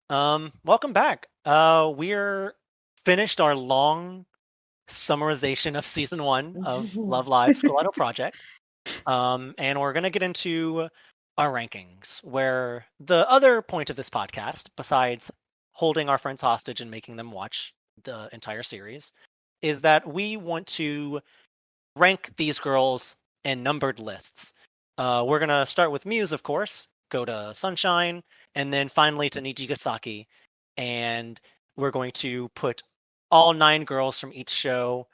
Welcome back. We're finished our long summarization of season one of Love Live School Idol Project. And we're gonna get into our rankings, where the other point of this podcast, besides holding our friends hostage and making them watch the entire series, is that we want to rank these girls in numbered lists. We're gonna start with Muse, of course, go to Sunshine, and then finally to Nijigasaki. And we're going to put all 9 girls from each show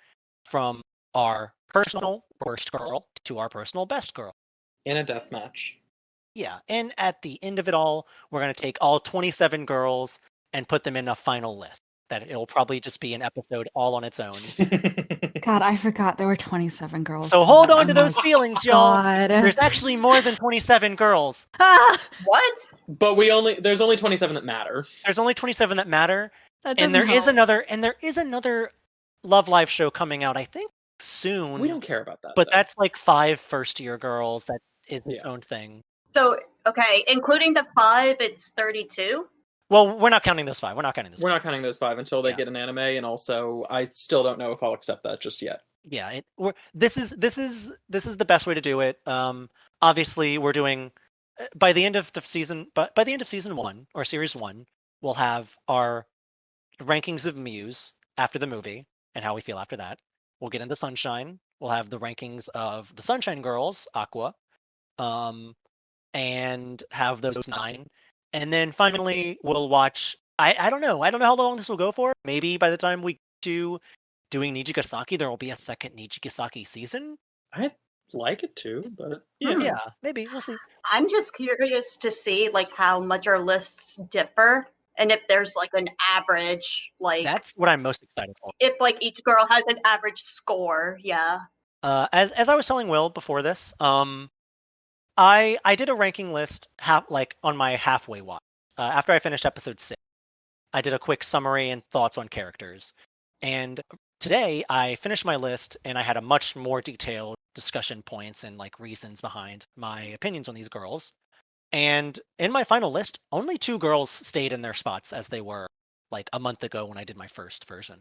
from our personal worst girl to our personal best girl. In a death match. Yeah, and at the end of it all, we're going to take all 27 girls and put them in a final list. That it'll probably just be an episode all on its own. God, I forgot there were 27 girls. So hold on to those feelings, y'all. God. There's actually more than 27 girls. What? But there's only 27 that matter. There's only 27 that matter. That And there doesn't is another Love Live show coming out, I think, soon. We don't care about that. But though. that's like 5 first-year girls. That is its Yeah. own thing. So, okay, including the 5, it's 32? Well, we're not counting those 5. We're not counting those. We're not counting those 5 until they Yeah. get an anime, and also I still don't know if I'll accept that just yet. Yeah, this is the best way to do it. Obviously, we're doing by the end of the season. But by the end of season 1 or series 1, we'll have our rankings of Muse after the movie and how we feel after that. We'll get into Sunshine. We'll have the rankings of the Sunshine Girls, Aqua, and have those 9. And then finally, we'll watch. I don't know. I don't know how long this will go for. Maybe by the time we do doing Nijigasaki, there will be a second Nijigasaki season. I'd like it to, but Yeah, maybe we'll see. I'm just curious to see like how much our lists differ and if there's like an average, like That's what I'm most excited for. if like each girl has an average score, yeah. As I was telling Will before this, I did a ranking list on my halfway watch. After I finished episode 6, I did a quick summary and thoughts on characters. And today I finished my list and I had a much more detailed discussion points and like reasons behind my opinions on these girls. And in my final list, only 2 girls stayed in their spots as they were like a month ago when I did my first version.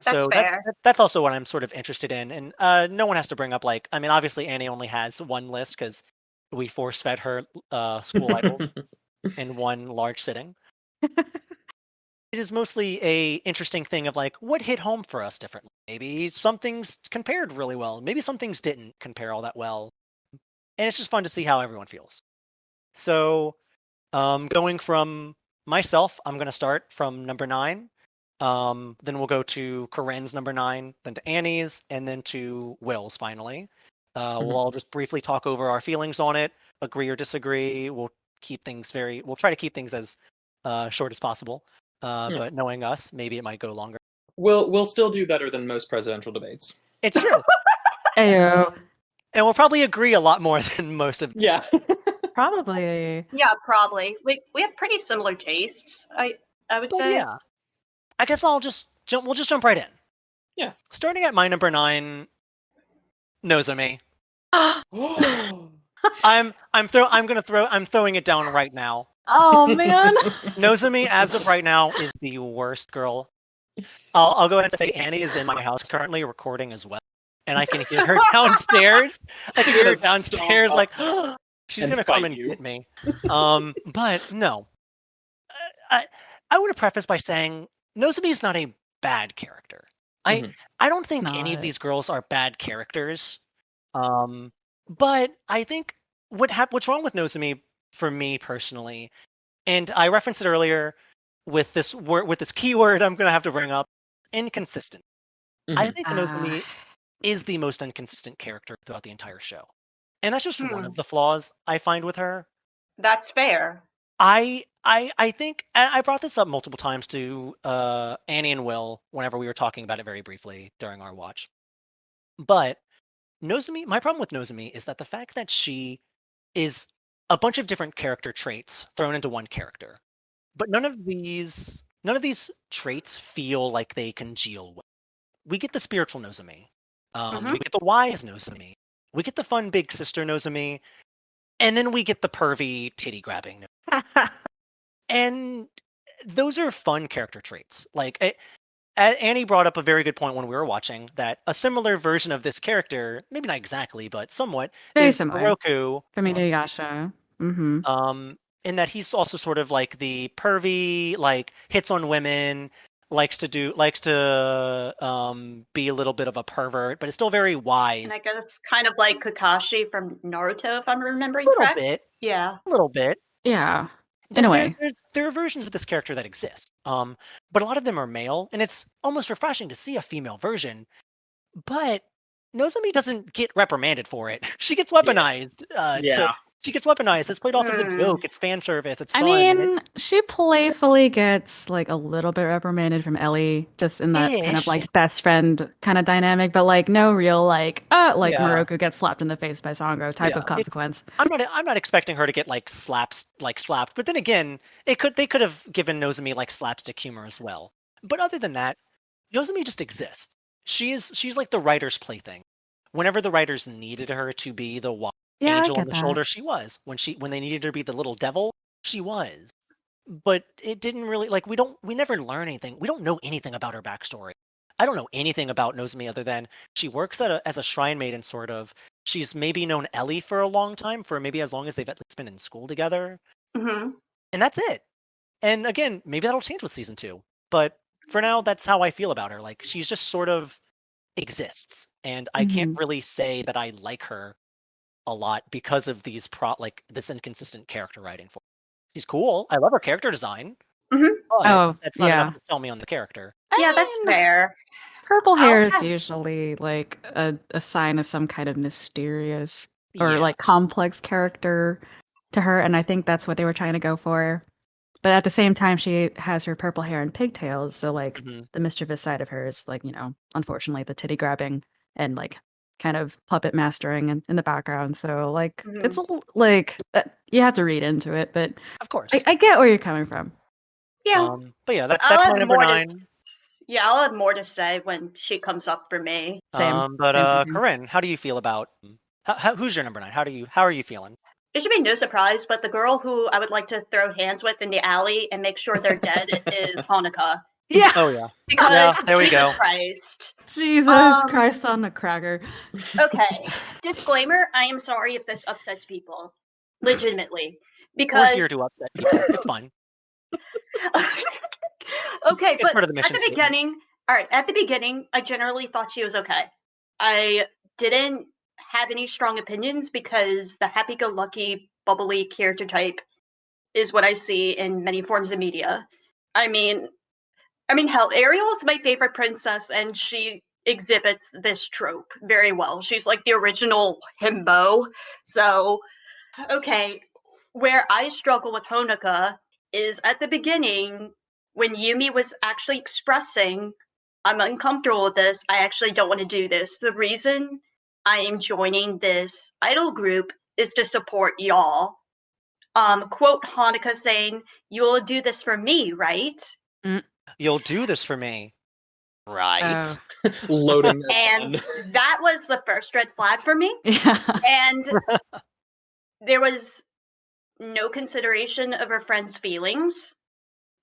That's fair. That's also what I'm sort of interested in. And no one has to bring up like, I mean, obviously Annie only has one list because we force fed her school idols in one large sitting. It is mostly a interesting thing of like what hit home for us differently. Maybe some things compared really well. Maybe some things didn't compare all that well. And it's just fun to see how everyone feels. So going from myself, I'm going to start from number 9. Then we'll go to Corinne's number 9, then to Annie's, and then to Will's finally. We'll all just briefly talk over our feelings on it, agree or disagree. We'll try to keep things as short as possible. But knowing us, maybe it might go longer. We'll still do better than most presidential debates. It's true. Ayo. And we'll probably agree a lot more than most of. Yeah. Probably. Yeah, probably. We have pretty similar tastes, I would But say. yeah. I guess we'll just jump right in. Yeah. Starting at my number 9, Nozomi. Oh, I'm throwing it down right now. Oh man. Nozomi, as of right now, is the worst girl. I'll go ahead and say Annie is in my house currently recording as well, and I can hear her downstairs. I can hear her downstairs, like she's and gonna come fight and you. get me. But no, I want to preface by saying Nozomi is not a bad character. I don't think any of not. these girls are bad characters. But I think what's wrong with Nozomi for me personally, and I referenced it earlier with this keyword I'm gonna have to bring up, inconsistent. I think Nozomi is the most inconsistent character throughout the entire show. And that's just one of the flaws I find with her. That's fair. I think I brought this up multiple times to Annie and Will whenever we were talking about it very briefly during our watch. But Nozomi, my problem with Nozomi is that the fact that she is a bunch of different character traits thrown into one character, but none of these traits feel like they congeal well. We get the spiritual Nozomi, we get the wise Nozomi, we get the fun big sister Nozomi, and then we get the pervy titty grabbing Nozomi. And those are fun character traits. Like, Annie brought up a very good point when we were watching that a similar version of this character, maybe not exactly, but somewhat, Very is similar. Heroku. From Inuyasha. Mm-hmm. In that he's also sort of like the pervy, like hits on women, likes to be a little bit of a pervert, but is still very wise. And I guess kind of like Kakashi from Naruto, if I'm remembering A little correct. bit. Yeah. A little bit. Yeah. In a way. There are versions of this character that exist, but a lot of them are male, and it's almost refreshing to see a female version. But Nozomi doesn't get reprimanded for it. She gets weaponized. She gets weaponized. It's played off as a joke. It's fan service. It's fun. I mean, she playfully gets like a little bit reprimanded from Ellie, just in that kind of like best friend kind of dynamic, but like no real like Moroku gets slapped in the face by Sangro type of consequence. I'm not expecting her to get like slapped, but then again, they could have given Nozomi like slapstick humor as well. But other than that, Nozomi just exists. She's like the writer's plaything. Whenever the writers needed her to be the angel on the shoulder, she was. When they needed her to be the little devil, she was. But it didn't really like we never learn anything. We don't know anything about her backstory. I don't know anything about Nozomi other than she works as a shrine maiden, sort of. She's maybe known Ellie for a long time, for maybe as long as they've at least been in school together. Mm-hmm. And that's it. And again, maybe that'll change with season 2. But for now, that's how I feel about her. Like, she's just sort of exists. And I can't really say that I like her a lot because of these this inconsistent character writing for her. She's cool. I love her character design. Oh, that's not enough to sell me on the character. Yeah, that's fair. Purple hair is usually like a sign of some kind of mysterious or like complex character to her, and I think that's what they were trying to go for. But at the same time, she has her purple hair and pigtails, so like the mischievous side of her is like, unfortunately the titty grabbing and like kind of puppet mastering in the background. So like it's a like you have to read into it, but of course I get where you're coming from. Yeah. But yeah, that's my number 9. Yeah, I'll have more to say when she comes up for me. Same. But Corinne, how do you feel about who's your number 9? How are you feeling? It should be no surprise, but the girl who I would like to throw hands with in the alley and make sure they're dead is Hanukkah. Yeah. Oh yeah. Because there we Jesus go. Christ. Jesus Christ on the cracker. Okay. Disclaimer, I am sorry if this upsets people. Legitimately. Because we're here to upset people. It's fine. Okay, it's but part of the mission at the beginning, at the beginning, I generally thought she was okay. I didn't have any strong opinions because the happy-go-lucky, bubbly character type is what I see in many forms of media. I mean, hell, Ariel is my favorite princess, and she exhibits this trope very well. She's like the original himbo. So, okay, where I struggle with Honoka is at the beginning when Yumi was actually expressing, I'm uncomfortable with this, I actually don't want to do this. The reason I am joining this idol group is to support y'all. Quote Hanukkah saying, "You'll do this for me, right?" You'll do this for me, right? Loading that and that was the first red flag for me. Yeah. And there was no consideration of her friend's feelings.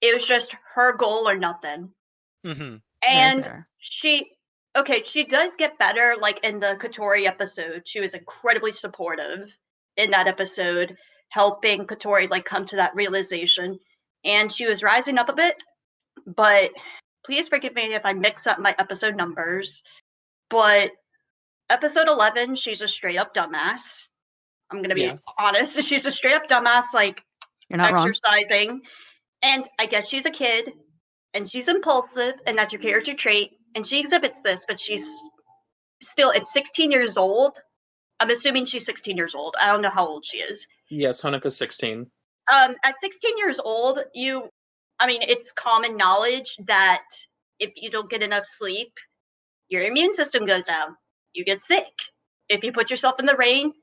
It was just her goal or nothing. And she does get better, like in the Katori episode. She was incredibly supportive in that episode, helping Katori like come to that realization. And she was rising up a bit, but please forgive me if I mix up my episode numbers. But episode 11, she's a straight up dumbass. I'm going to be honest. She's a straight up dumbass, like you're not exercising. Wrong. And I guess she's a kid and she's impulsive and that's your character trait. And she exhibits this, but she's still at 16 years old. I'm assuming she's 16 years old. I don't know how old she is. Yes, Hanukkah's 16. At 16 years old, it's common knowledge that if you don't get enough sleep, your immune system goes down. You get sick. If you put yourself in the rain,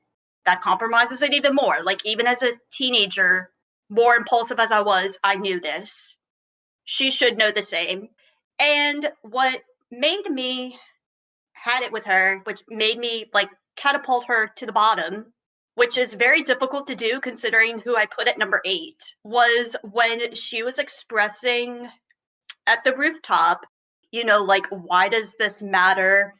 that compromises it even more. Like, even as a teenager, more impulsive as I was, I knew this. She should know the same. And what made me had it with her, which made me like catapult her to the bottom, which is very difficult to do considering who I put at number 8, was when she was expressing at the rooftop, you know, like, why does this matter?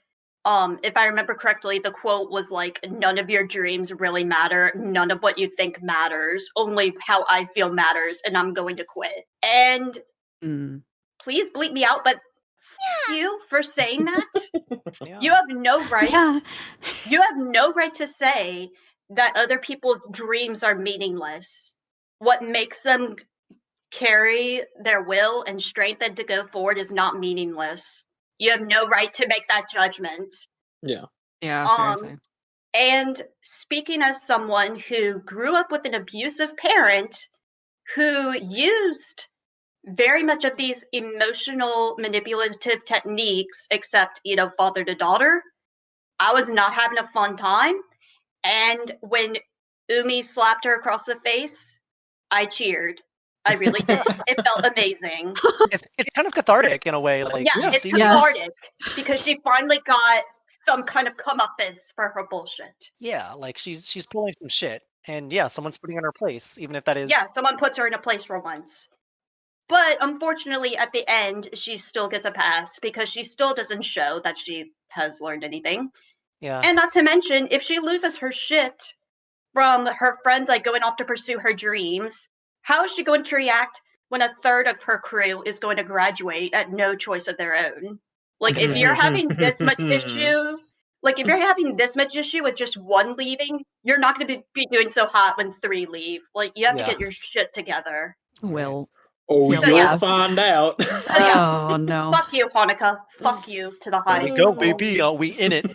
If I remember correctly, the quote was like, none of your dreams really matter. None of what you think matters. Only how I feel matters, and I'm going to quit. And please bleep me out, but you for saying that. Yeah. You have no right. Yeah. You have no right to say that other people's dreams are meaningless. What makes them carry their will and strength and to go forward is not meaningless. You have no right to make that judgment. Yeah. Yeah, seriously. And speaking as someone who grew up with an abusive parent who used very much of these emotional manipulative techniques, except, you know, father to daughter, I was not having a fun time. And when Umi slapped her across the face, I cheered. I really did. It felt amazing. It's kind of cathartic in a way. Like, Yeah, it's see- cathartic because she finally got some kind of comeuppance for her bullshit. Yeah, like she's pulling some shit, and yeah, someone's putting her in her place, even if that is. Yeah, someone puts her in a place for once. But unfortunately, at the end, she still gets a pass because she still doesn't show that she has learned anything. Yeah. And not to mention, if she loses her shit from her friends like going off to pursue her dreams, how is she going to react when a third of her crew is going to graduate at no choice of their own? Like, if you're having this much issue, like if you're having this much issue with just one leaving, you're not going to be doing so hot when 3 leave. Like, you have to Yeah. get your shit together. Will. Oh, Yeah. you'll Yeah. find out. Oh no. Fuck you, Hanukkah. Fuck you to the There highest we go, level. baby. We in it.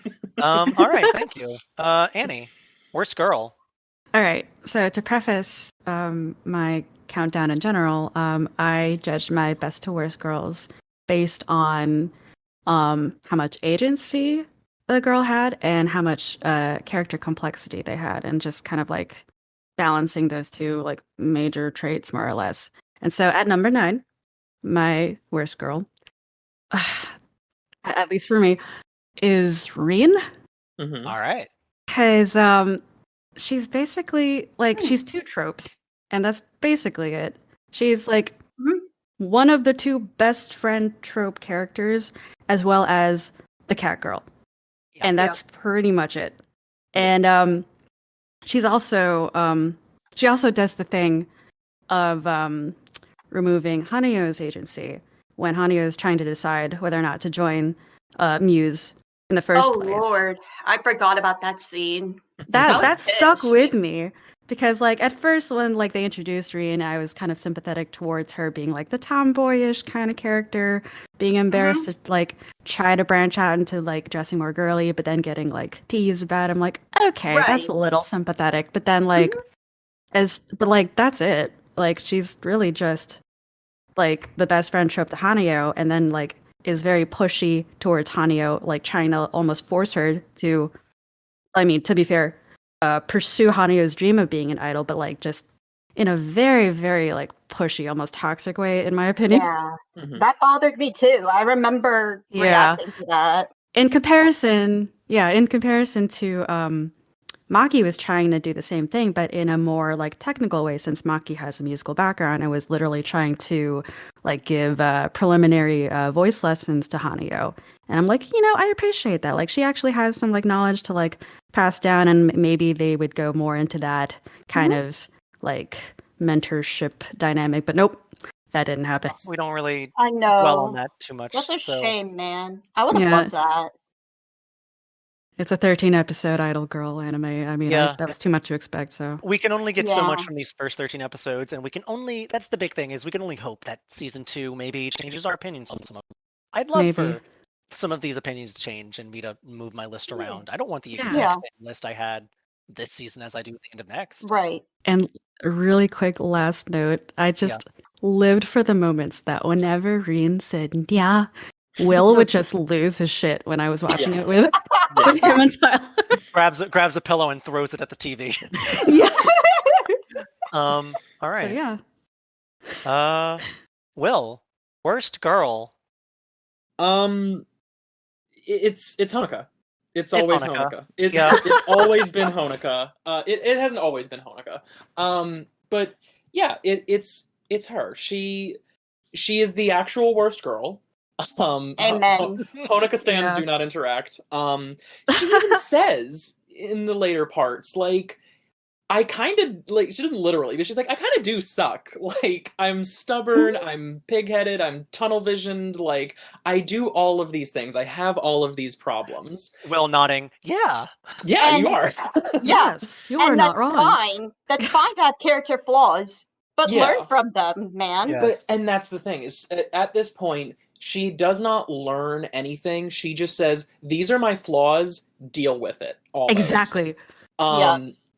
All right, thank you. Annie, worst girl. All right. So to preface my countdown in general, I judged my best to worst girls based on how much agency the girl had and how much character complexity they had, and just kind of like balancing those two like major traits more or less. And so at number 9, my worst girl, at least for me, is Reen. Mhm. All right. Because she's basically like she's 2 tropes, and that's basically it. She's like one of the 2 best friend trope characters, as well as the cat girl, Yeah. and that's pretty much it. And she's also she also does the thing of removing Hanayo's agency when Hanayo is trying to decide whether or not to join Muse in the first place. Lord, I forgot about that scene. I That was stuck pissed. with me because like at first when like they introduced Reen, I was kind of sympathetic towards her being like the tomboyish kind of character, being embarrassed to like try to branch out into like dressing more girly, but then getting like teased about it. I'm like, okay, that's a Right. little sympathetic. But then like but like that's it. Like she's really just like the best friend trope to Hanayo, and then like is very pushy towards Hanayo, like trying to almost force her to, I mean, to be fair, pursue Hanayo's dream of being an idol, but like just in a very, very like pushy, almost toxic way, in my opinion. Yeah, Mhm. that bothered me too. I remember Yeah. reacting to that. In comparison to Maki was trying to do the same thing, but in a more like technical way, since Maki has a musical background and was literally trying to like give preliminary voice lessons to Hanayo. And I'm like, you know, I appreciate that. Like she actually has some like knowledge to like pass down, and maybe they would go more into that kind of like mentorship dynamic. But nope, that didn't happen. We don't really I dwell on know. that too much. That's a so shame, man. I would have Yeah. loved that. It's a 13 episode Idol Girl anime. I mean, Yeah. that was too much to expect. So we can only get so much Yeah. from these first 13 episodes, and we can only, that's the big thing, is we can only hope that season 2 maybe changes our opinions on some of them. I'd love Maybe. for some of these opinions to change and me to move my list around. I don't want the Yeah. exact Yeah. same list I had this season as I do at the end of next. Right. And a really quick last note, I just lived for the moments that whenever Reen said, yeah, Will would just lose his shit when I was watching it with him and Tyler. grabs a pillow and throws it at the TV. Yeah. All right. So yeah. Will, worst girl. It's Hanukkah. It's always Honoka. Honoka. Yeah. It's always been Honoka. It hasn't always been Honoka. But yeah, it's her. She is the actual worst girl. Amen. Honoka stands do Yes. not interact. She even says in the later parts, like, I kind of, like, she didn't literally, but she's like, I kind of do suck. Like, I'm stubborn, I'm pig-headed, I'm tunnel-visioned, like, I do all of these things. I have all of these problems. Will nodding. Yeah. Yeah, you And- are. Yeah, Yes, you are and not that's wrong. fine. That's fine to have character flaws, but Yeah. learn from them, man. Yeah. And that's the thing, is at this point, she does not learn anything. She just says, these are my flaws, deal with it. Almost. Exactly.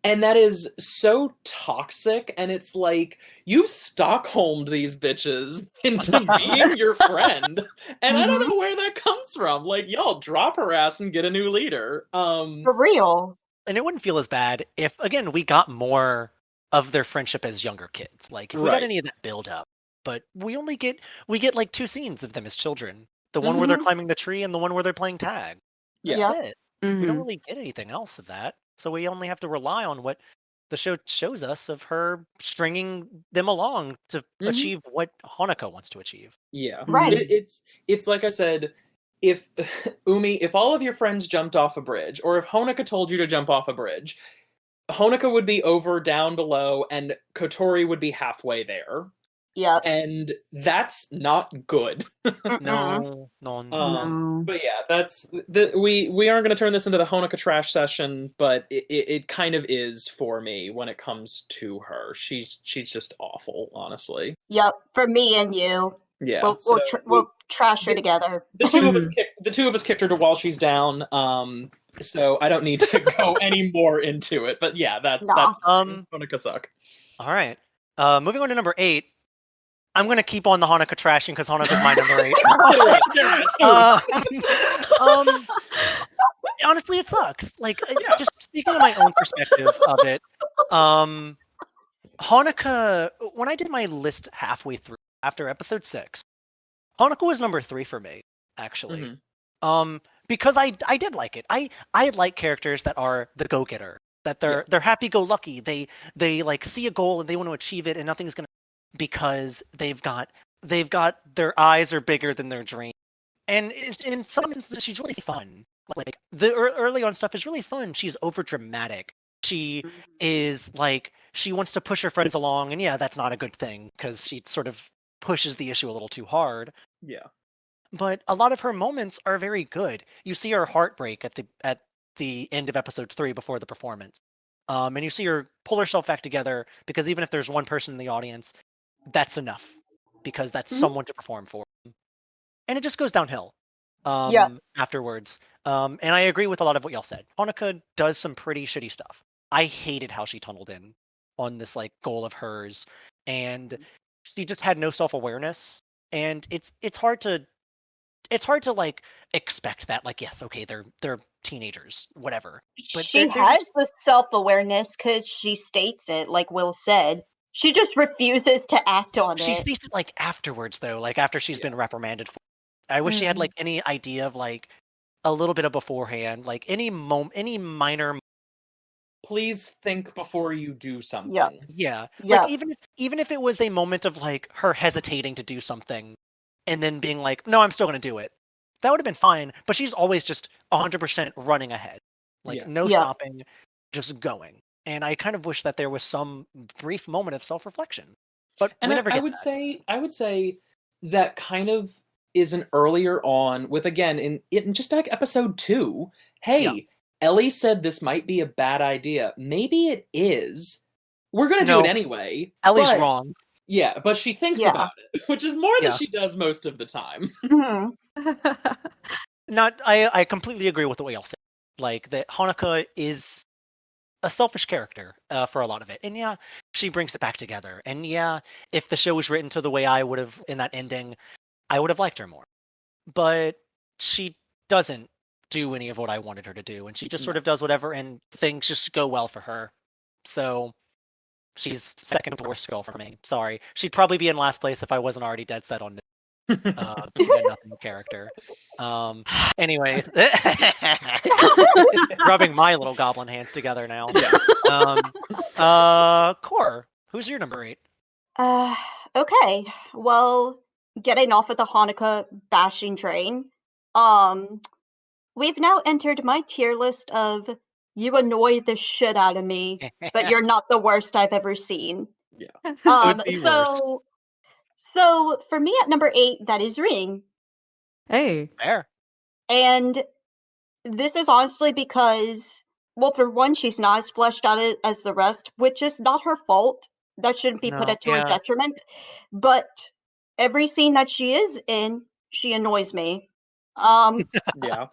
And that is so toxic, and it's like, you Stockholmed these bitches into being your friend, and I don't know where that comes from. Like, y'all drop her ass and get a new leader. For real. And it wouldn't feel as bad if, again, we got more of their friendship as younger kids. Like, if we got Right. any of that build up. But we get like 2 scenes of them as children. The one where they're climbing the tree and the one where they're playing tag. That's Yeah. it. We don't Mhm. really get anything else of that. So we only have to rely on what the show shows us of her stringing them along to achieve what Honoka wants to achieve. Yeah. Right. But it's like I said, if Umi, if all of your friends jumped off a bridge, or if Honoka told you to jump off a bridge, Honoka would be over down below and Kotori would be halfway there. Yep. And that's not good. No. No. But yeah, that's we aren't going to turn this into the Honoka trash session, but it kind of is for me when it comes to her. She's just awful, honestly. Yep. For me and you. Yeah, We'll trash her together. the two of us kicked her to while she's down. So I don't need to go any more into it. But yeah, that's Honoka suck. All right. Moving on to number 8. I'm going to keep on the Honoka trashing because Honoka's my number 8. Honestly, it sucks. Like, just speaking of my own perspective of it, Honoka, when I did my list halfway through after episode 6, Honoka was number 3 for me, actually. Because I did like it. I like characters that are the go-getter, that they're happy-go-lucky. They like see a goal and they want to achieve it, and nothing's gonna, because they've got their eyes are bigger than their dream. And in some instances, she's really fun. Like, the early on stuff is really fun. She's over dramatic. She is like, she wants to push her friends along, and yeah, that's not a good thing because she sort of pushes the issue a little too hard. Yeah. But a lot of her moments are very good. You see her heartbreak at the end of episode 3 before the performance. And you see her pull herself back together, because even if there's one person in the audience, that's enough, because that's someone to perform for. And it just goes downhill afterwards. And I agree with a lot of what y'all said. Honoka does some pretty shitty stuff. I hated how she tunneled in on this like goal of hers, and she just had no self-awareness. And it's hard to like expect that, like, yes, okay, they're teenagers, whatever. But she has the self-awareness because she states it, like Will said. She just refuses to act on it. She states it like afterwards, though, like after she's been reprimanded for. I wish she had like any idea of like a little bit of beforehand, like any minor. Please think before you do something. Yeah. Like even if it was a moment of like her hesitating to do something, and then being like, no, I'm still going to do it. That would have been fine, but she's always just 100% running ahead. Like, no stopping, just going. And I kind of wish that there was some brief moment of self-reflection. But we never get that. I would say that kind of is an earlier on with, again, in just like episode 2, hey, Ellie said this might be a bad idea. Maybe it is. We're going to do it anyway. Ellie's wrong. Yeah, but she thinks about it, which is more than she does most of the time. I completely agree with what y'all said. Like, that Honoka is a selfish character for a lot of it. And yeah, she brings it back together. And yeah, if the show was written to the way I would have in that ending, I would have liked her more. But she doesn't do any of what I wanted her to do. And she just sort of does whatever, and things just go well for her. So she's second worst girl for me. Sorry. She'd probably be in last place if I wasn't already dead set on it. Being a nothing character. Anyway, rubbing my little goblin hands together now. Core, who's your number 8? Okay. Well, getting off of the Hanukkah bashing train, we've now entered my tier list of you annoy the shit out of me, but you're not the worst I've ever seen. Yeah. Could be worse. So for me at number 8, that is Ring. Hey. Fair. And this is honestly because, well, for one, she's not as fleshed out as the rest, which is not her fault. That shouldn't be put to her detriment. But every scene that she is in, she annoys me. Yeah.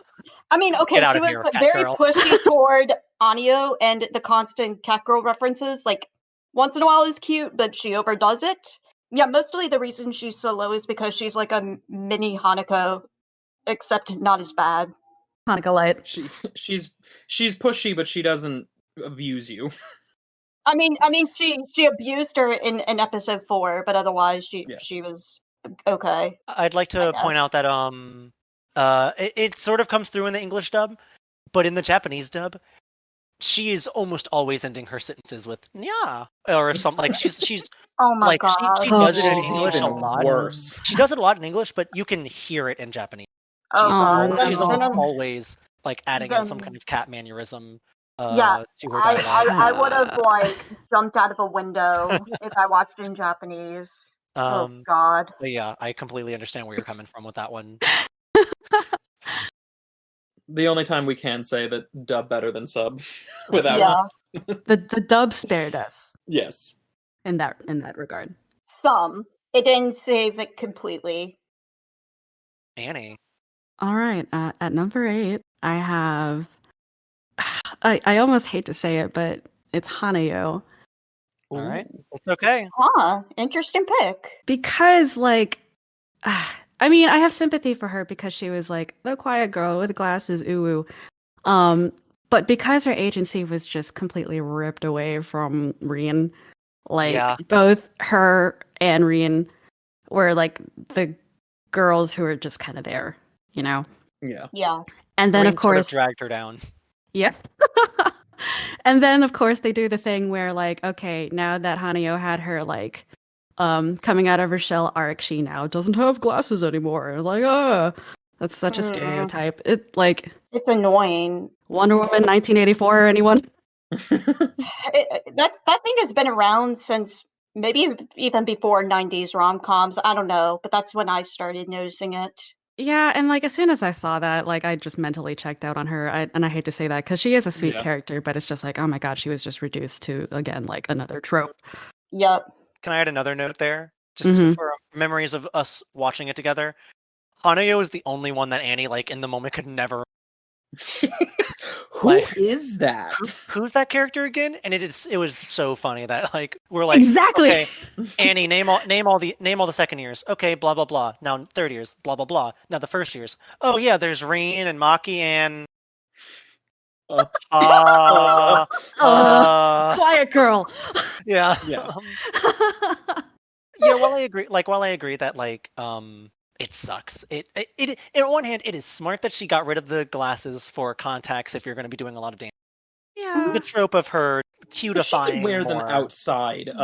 I mean, okay, she was very pushy toward Anio and the constant Catgirl references. Like, once in a while is cute, but she overdoes it. Yeah, mostly the reason she's so low is because she's like a mini Hanako, except not as bad. Hanukkah light. She's pushy, but she doesn't abuse you. I mean, she abused her in episode 4, but otherwise she was okay. I'd like to point out that it sort of comes through in the English dub, but in the Japanese dub, she is almost always ending her sentences with "nya" or something. Like she's oh my god, she does it in English a lot. Worse. She does it a lot in English, but you can hear it in Japanese. She's almost always like adding in some kind of cat mannerism. To her dialogue. I would have like jumped out of a window if I watched it in Japanese. Oh god. But yeah, I completely understand where you're coming from with that one. The only time we can say that dub better than sub without the dub spared us. Yes. In that regard. Some. It didn't save it completely. Annie. All right. At number 8, I have I almost hate to say it, but it's Hanayo. All right. It's okay. Interesting pick. Because like I mean, I have sympathy for her because she was like the quiet girl with glasses, ooh. But because her agency was just completely ripped away from Rien, like both her and Rien were like the girls who were just kind of there, you know? Yeah. Yeah. And then Rien of course sort of dragged her down. Yeah. And then of course they do the thing where like, okay, now that Hanayo had her like coming out of her shell arc, she now doesn't have glasses anymore. Like, that's such a stereotype. It's annoying. Wonder Woman 1984, anyone? That thing has been around since maybe even before 90s rom-coms. I don't know, but that's when I started noticing it. Yeah, and like as soon as I saw that, like I just mentally checked out on her. And I hate to say that because she is a sweet character, but it's just like, oh my god, she was just reduced to again like another trope. Yep. Can I add another note there? Just for memories of us watching it together. Hanayo is the only one that Annie, like, in the moment could never... Who is that? Who's that character again? And it was so funny that, like, we're like... Exactly! Okay, Annie, name all the second years. Okay, blah, blah, blah. Now third years. Blah, blah, blah. Now the first years. Oh, yeah, there's Rien and Maki and... quiet girl. Yeah. While I agree that like it sucks. It on one hand it is smart that she got rid of the glasses for contacts if you're going to be doing a lot of damage. Yeah. The trope of her cutifying. She could wear them outside of.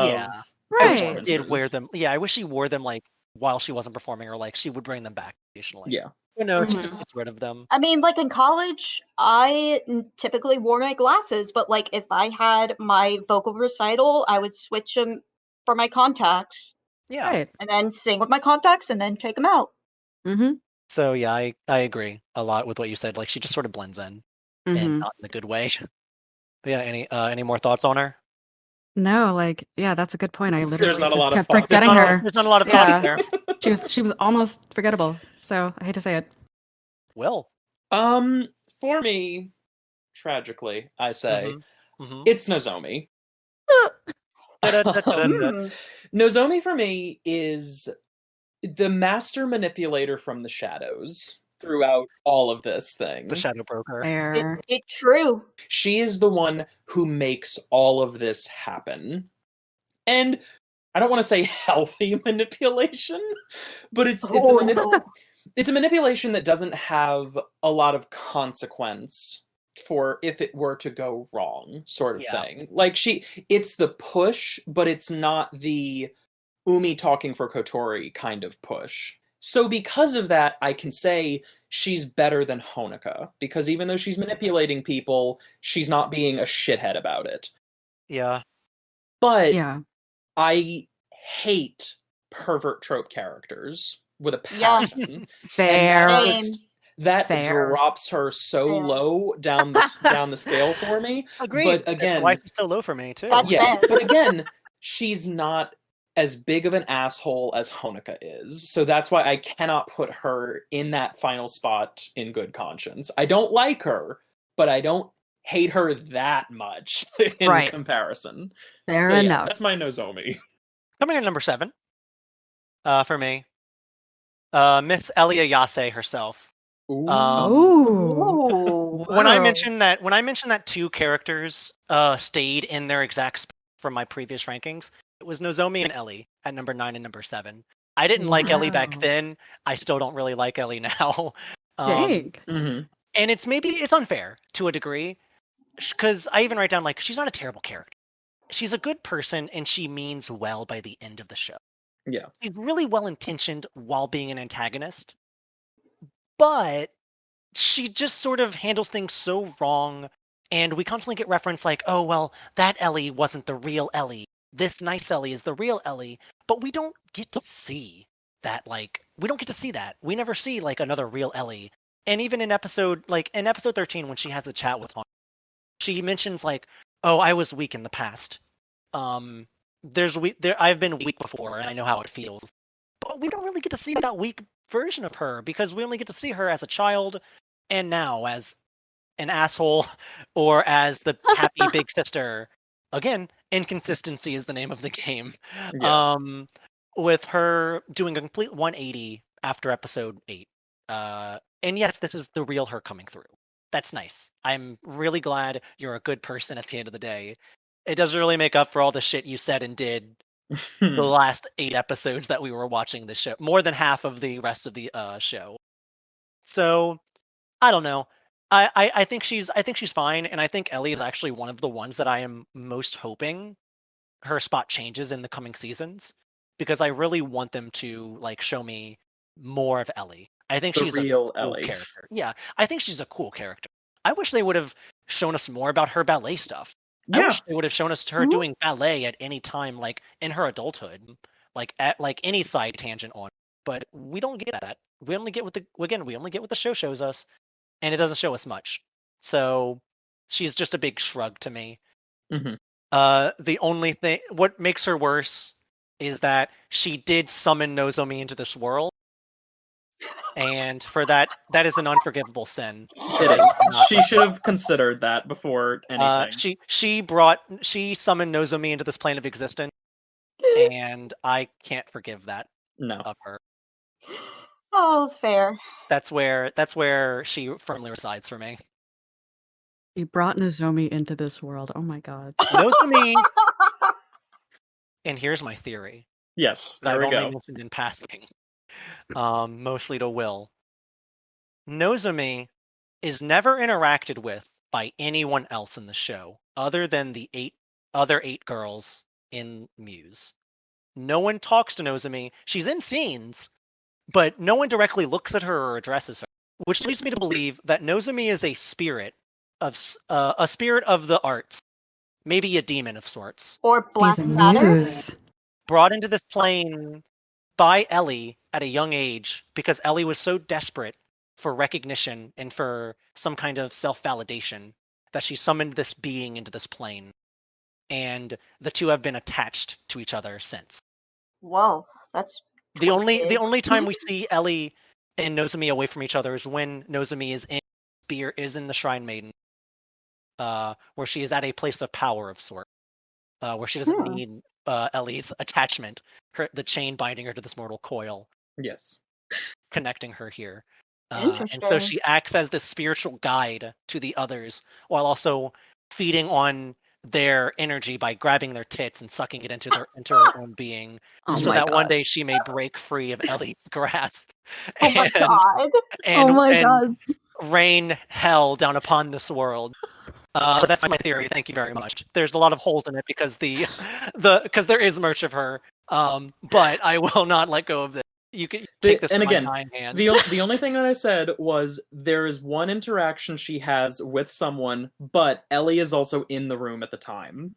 Right. I wish she did wear them. Yeah, I wish she wore them like while she wasn't performing, or like she would bring them back occasionally. Yeah. You know, she just gets rid of them. I mean, like in college, I typically wore my glasses, but like if I had my vocal recital, I would switch them for my contacts. Yeah. Right. And then sing with my contacts and then take them out. Mm-hmm. So yeah, I agree a lot with what you said. Like she just sort of blends in, and not in a good way. But yeah, any more thoughts on her? No, like that's a good point. I literally There's not just a lot kept of forgetting her. There's not a lot of thoughts there. She was almost forgettable. So I hate to say it. Will. For me, tragically, I say it's Nozomi. Nozomi for me is the master manipulator from the shadows throughout all of this thing. The shadow broker. It's true. She is the one who makes all of this happen. And I don't want to say healthy manipulation, but it's no. it's a manipulation that doesn't have a lot of consequence for if it were to go wrong, sort of Yeah. thing. Like it's the push, but it's not the Umi talking for Kotori kind of push. So because of that, I can say she's better than Honoka, because even though she's manipulating people, she's not being a shithead about it. Yeah. But Yeah. I hate pervert trope characters with a Yeah. passion. Fair. And Same. that Fair. drops her so Fair. low down the scale for me. Agreed. But That's why again, she's so low for me too. That's yeah, fair. but again, she's not as big of an asshole as Honoka is. So that's why I cannot put her in that final spot in good conscience. I don't like her, but I don't hate her that much in Right. comparison. Fair So yeah, enough. that's my Nozomi. Coming in number 7, for me, Miss 𝘓𝘰𝘶 herself. Oh. When I Whoa. mentioned that 2 characters stayed in their exact spot from my previous rankings, it was Nozomi and Ellie at number 9 and number 7. I didn't like Ellie back Wow. then. I still don't really like Ellie now. Dang. Mhm. And it's unfair to a degree, because I even write down, like, she's not a terrible character. She's a good person, and she means well by the end of the show. Yeah. She's really well-intentioned while being an antagonist, but she just sort of handles things so wrong, and we constantly get referenced like, oh, well, that Ellie wasn't the real Ellie. This nice Ellie is the real Ellie, but we don't get to see that, like, we don't get to see that. We never see, like, another real Ellie. And even in episode 13, when she has the chat with Hon, she mentions, like, oh, I was weak in the past. I've been weak before, and I know how it feels. But we don't really get to see that weak version of her, because we only get to see her as a child, and now as an asshole, or as the happy big sister. Again, inconsistency is the name of the game. Yeah. With her doing a complete 180 after episode 8. And yes, this is the real her coming through. That's nice. I'm really glad you're a good person at the end of the day. It doesn't really make up for all the shit you said and did the last 8 episodes that we were watching this show. More than half of the rest of the show. So, I don't know. I think she's fine, and I think Ellie is actually one of the ones that I am most hoping her spot changes in the coming seasons, because I really want them to, like, show me more of Ellie. I think The she's real a cool Ellie. character. Yeah, I think she's a cool character. I wish they would have shown us more about her ballet stuff. I Yeah. wish they would have shown us her doing ballet at any time, like in her adulthood, like at like any side tangent on. But we don't get that. We only get what the show shows us, and it doesn't show us much. So she's just a big shrug to me. Mhm. The only thing, what makes her worse, is that she did summon Nozomi into this world, and for that is an unforgivable sin. It is. She should have considered that before anything. She summoned Nozomi into this plane of existence, and I can't forgive that No. of her. Oh, fair. That's where she firmly resides for me. You brought Nozomi into this world. Oh my god. Nozomi, and here's my theory Yes. that There I've we only go. mentioned in passing, mostly to Will. Nozomi is never interacted with by anyone else in the show other than the other 8 girls in Muse. No one talks to Nozomi. She's in scenes, but no one directly looks at her or addresses her, which leads me to believe that Nozomi is a spirit of the arts, maybe a demon of sorts, Or Black She's a Matter. muse. brought into this plane by Ellie at a young age because Ellie was so desperate for recognition and for some kind of self-validation that she summoned this being into this plane, and the two have been attached to each other since. Whoa, that's The only twisted. time we see Ellie and Nozomi away from each other is when Nozomi is in the Shrine Maiden, where she is at a place of power of sort, where she doesn't need Ellie's attachment, the chain binding her to this mortal coil, Yes. connecting her here. And so Interesting. she acts as the spiritual guide to the others, while also feeding on their energy by grabbing their tits and sucking it into her own being, Oh so my that one god. day she may break free of Ellie's grasp Oh my god. Oh my and god. rain hell down upon this world. That's my theory. Thank you very much. There's a lot of holes in it because because there is merch of her. But I will not let go of this. You can take this And from again, my 9 hands. the only thing that I said was there is one interaction she has with someone, but Ellie is also in the room at the time.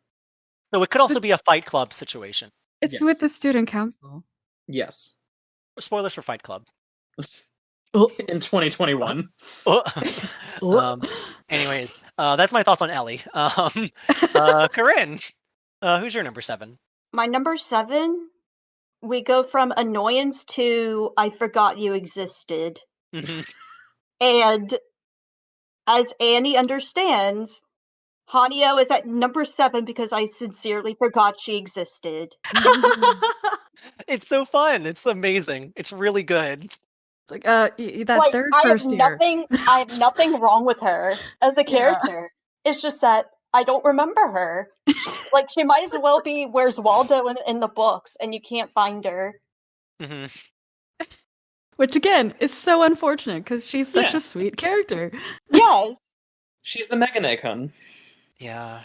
So it could also be a Fight Club situation. It's Yes. with the student council. Yes. Spoilers for Fight Club. In 2021. Anyways, that's my thoughts on Ellie. Corinne, who's your number 7? My number 7, we go from annoyance to I forgot you existed. Mhm. And as Annie understands, Hanyo is at number 7 because I sincerely forgot she existed. It's so fun. It's amazing. It's really good. It's like that Like, third I have first year. I have nothing wrong with her as a Yeah. character. It's just that I don't remember her. Like, she might as well be Where's Waldo in the books, and you can't find her. Mhm. Which again is so unfortunate because she's such Yeah. a sweet character. Yes. She's the Megan Icon. Yeah.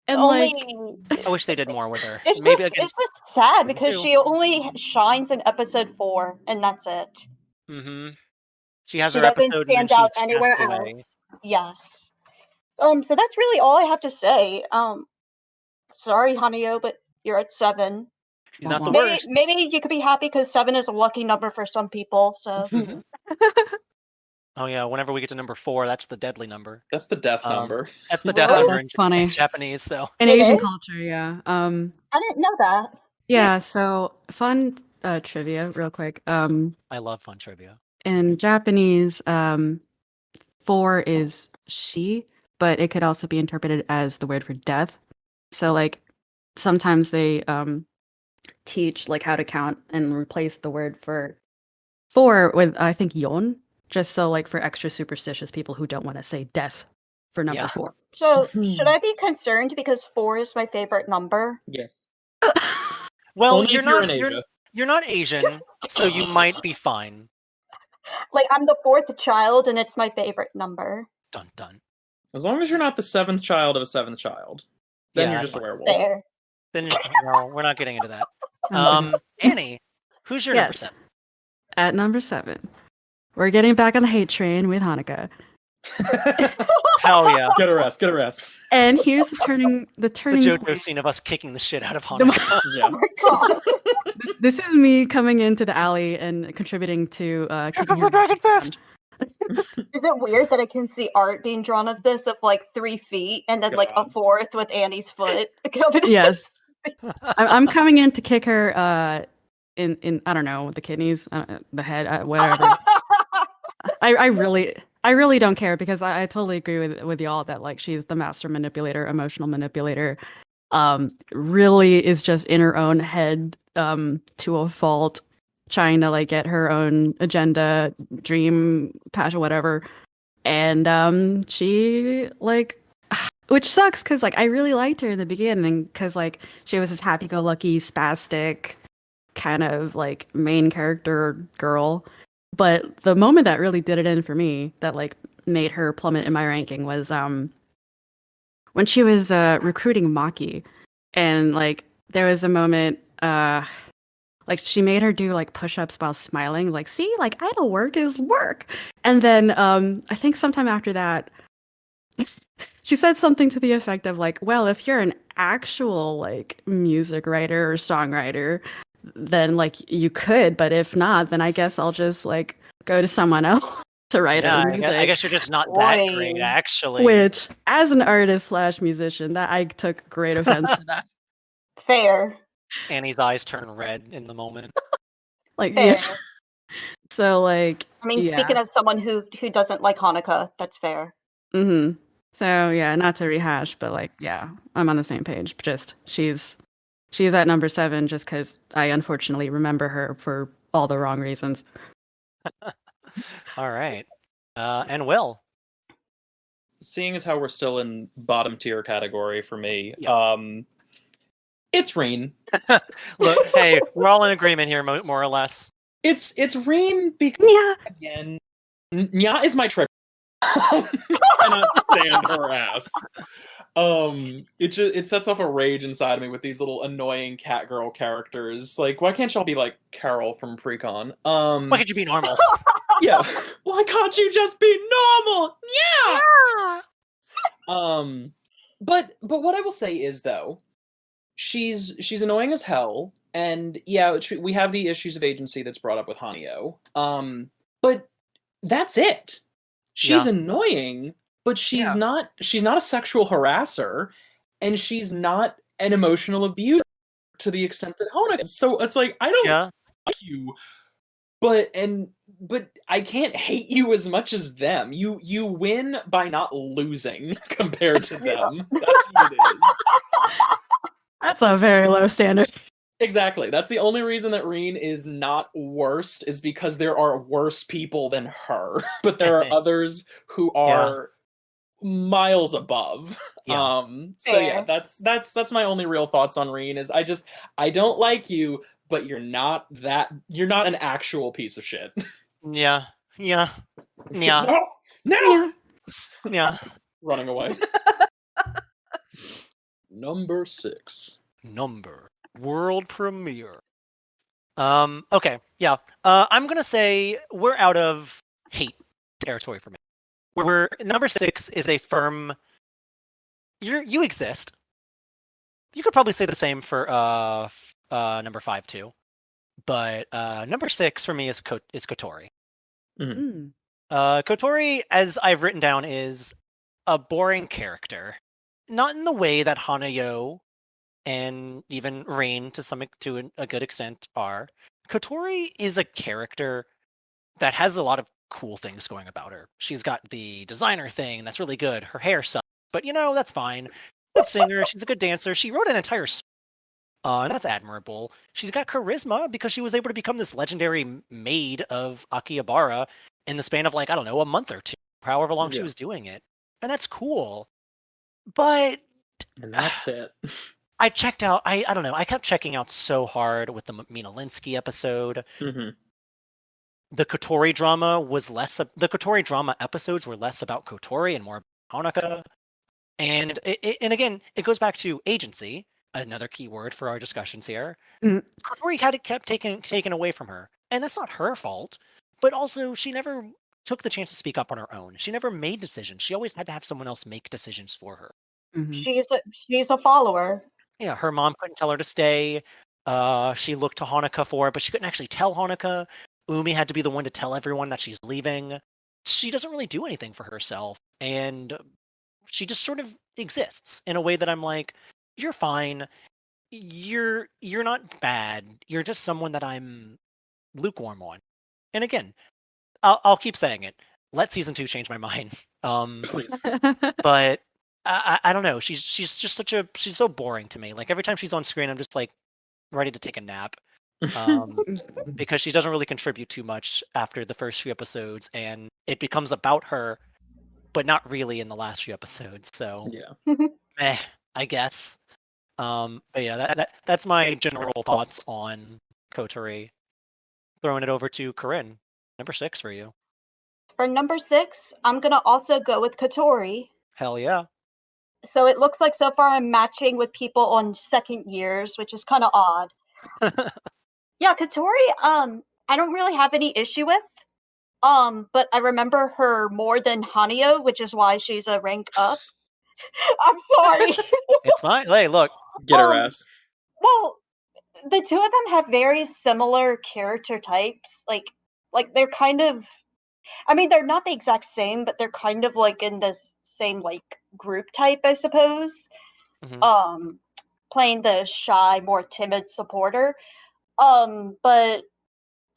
And Only like I wish they did more with her. it's Maybe just again. it's just sad Season because 2. she only shines in episode 4, and that's it. She has She her doesn't episode and then stand out she's anywhere passed away. else. Yes. So that's really all I have to say. Sorry, Hanyo, but you're at 7. She's not the Wah-wah. worst. Maybe you could be happy because 7 is a lucky number for some people. So Oh yeah, whenever we get to number 4, that's the deadly number. That's the death number. That's the death Oh, number that's in funny. Japanese. So in It Asian is? culture, yeah. I didn't know that. Yeah, so fun trivia real quick. I love fun trivia. In Japanese, 4 is she, but it could also be interpreted as the word for death. So like sometimes they teach like how to count and replace the word for 4 with I think yon, just so like for extra superstitious people who don't want to say death for number Yeah. 4. So should I be concerned because 4 is my favorite number? Yes. Well, Only if you're in Asia. You're not Asian, so you might be fine. Like, I'm the 4th child, and it's my favorite number. Dun dun. As long as you're not the 7th child of a 7th child, then Yeah, you're that's just a fine. werewolf. There. Then no, we're not getting into that. Annie, who's your number Yes. 7? At number 7, we're getting back on the hate train with Hanukkah. Hell yeah. Get a rest. Get a rest. And here's the turning The JoJo point. scene of us kicking the shit out of Hanukkah. Yeah. God. This is me coming into the alley and contributing to Here kicking comes her the Dragon Fist! Is it weird that I can see art being drawn of this of like 3 feet and then like a God. 4th with Annie's foot? Yes. I'm coming in to kick her in I don't know, the kidneys, the head, whatever. I really don't care because I totally agree with y'all that like she's the master manipulator, emotional manipulator. Really is just in her own head to a fault, trying to like get her own agenda, dream, passion, whatever. And she like, which sucks because like I really liked her in the beginning because like she was this happy-go-lucky, spastic kind of like main character girl. But the moment that really did it in for me, that like made her plummet in my ranking, was when she was recruiting Maki, and like there was a moment like she made her do like push-ups while smiling, like, see, like idol work is work. And then I think sometime after that she said something to the effect of like, well, if you're an actual like music writer or songwriter, then like you could, but if not, then I guess I'll just like go to someone else to write Yeah, her music. I guess you're just not that great, Boing. actually. Which, as an artist / musician, that I took great offense to that. Fair. Annie's eyes turn red in the moment. Like, Fair. yeah. So like, I mean, yeah. speaking as someone who doesn't like Hanukkah, that's fair. Mm-hmm. So yeah, not to rehash, but like, yeah, I'm on the same page. Just she's at number 7 just because I unfortunately remember her for all the wrong reasons. All right. And Will. seeing as how we're still in bottom tier category for me, Yeah. it's Rin. Look, hey, we're all in agreement here, more or less. It's Rin because Yeah. again, Nya is my trip. I cannot stand her ass. It sets off a rage inside of me with these little annoying cat girl characters. Like, why can't y'all be like Carol from Precon? Why could you be normal? Yeah. Why can't you just be normal? Yeah. But what I will say is though, she's annoying as hell, and yeah, we have the issues of agency that's brought up with Hanyo. But that's it. She's annoying, but she's not a sexual harasser, and she's not an emotional abuser to the extent that Hona is. So it's like, I don't like you, but I can't hate you as much as them. You win by not losing compared to them. That's what it is. That's a very low standard. Exactly. That's the only reason that Rin is not worst, is because there are worse people than her. But there are others who are miles above. Yeah. So yeah, that's my only real thoughts on Rin, is I don't like you, but you're not an actual piece of shit. Yeah. Yeah. No! No! Yeah. Running away. Number 6. World premiere. Okay, yeah. I'm gonna say we're out of hate territory for me. We're number 6 is a firm. You exist. You could probably say the same for number 5 too, but number 6 for me is Kotori. Mm-hmm. Kotori, as I've written down, is a boring character, not in the way that Hanayo and even Rain to a good extent are. Kotori is a character that has a lot of cool things going about her. She's got the designer thing that's really good. Her hair sucks, but that's fine. Good singer. She's a good dancer. She wrote an entire song, and that's admirable. She's got charisma because she was able to become this legendary maid of Akihabara in the span of like, I don't know, a month or two, however long she was doing it. And that's cool. But and that's it. I checked out. I don't know. I kept checking out so hard with the Mina Linsky episode. Mm-hmm. The Kotori drama the Kotori drama episodes were less about Kotori and more about Hanukkah. And and again, it goes back to agency, another key word for our discussions here. Kotori had it kept taken away from her, and that's not her fault. But also, she never took the chance to speak up on her own. She never made decisions. She always had to have someone else make decisions for her. Mm-hmm. She's a follower. Yeah, her mom couldn't tell her to stay. She looked to Hanukkah for it, but she couldn't actually tell Hanukkah. Umi had to be the one to tell everyone that she's leaving. She doesn't really do anything for herself, and she just sort of exists in a way that I'm like, you're fine. You're not bad. You're just someone that I'm lukewarm on. And again, I'll keep saying it. Let season 2 change my mind. Please. But I don't know. She's just she's so boring to me. Like every time she's on screen, I'm just like ready to take a nap. Because she doesn't really contribute too much after the first few episodes, and it becomes about her, but not really in the last few episodes. So I guess. But yeah, that's my general thoughts on Kotori. Throwing it over to Corinne. Number 6 for you. For number 6, I'm gonna also go with Kotori. Hell yeah. So it looks like so far I'm matching with people on second years, which is kind of odd. Yeah, Kotori, I don't really have any issue with. But I remember her more than Hanyo, which is why she's a rank up. I'm sorry. It's fine. Hey, look. Get her ass. Well, the two of them have very similar character types. Like they're kind of, I mean, they're not the exact same, but they're kind of like in this same like group type, I suppose. Mm-hmm. Playing the shy, more timid supporter. But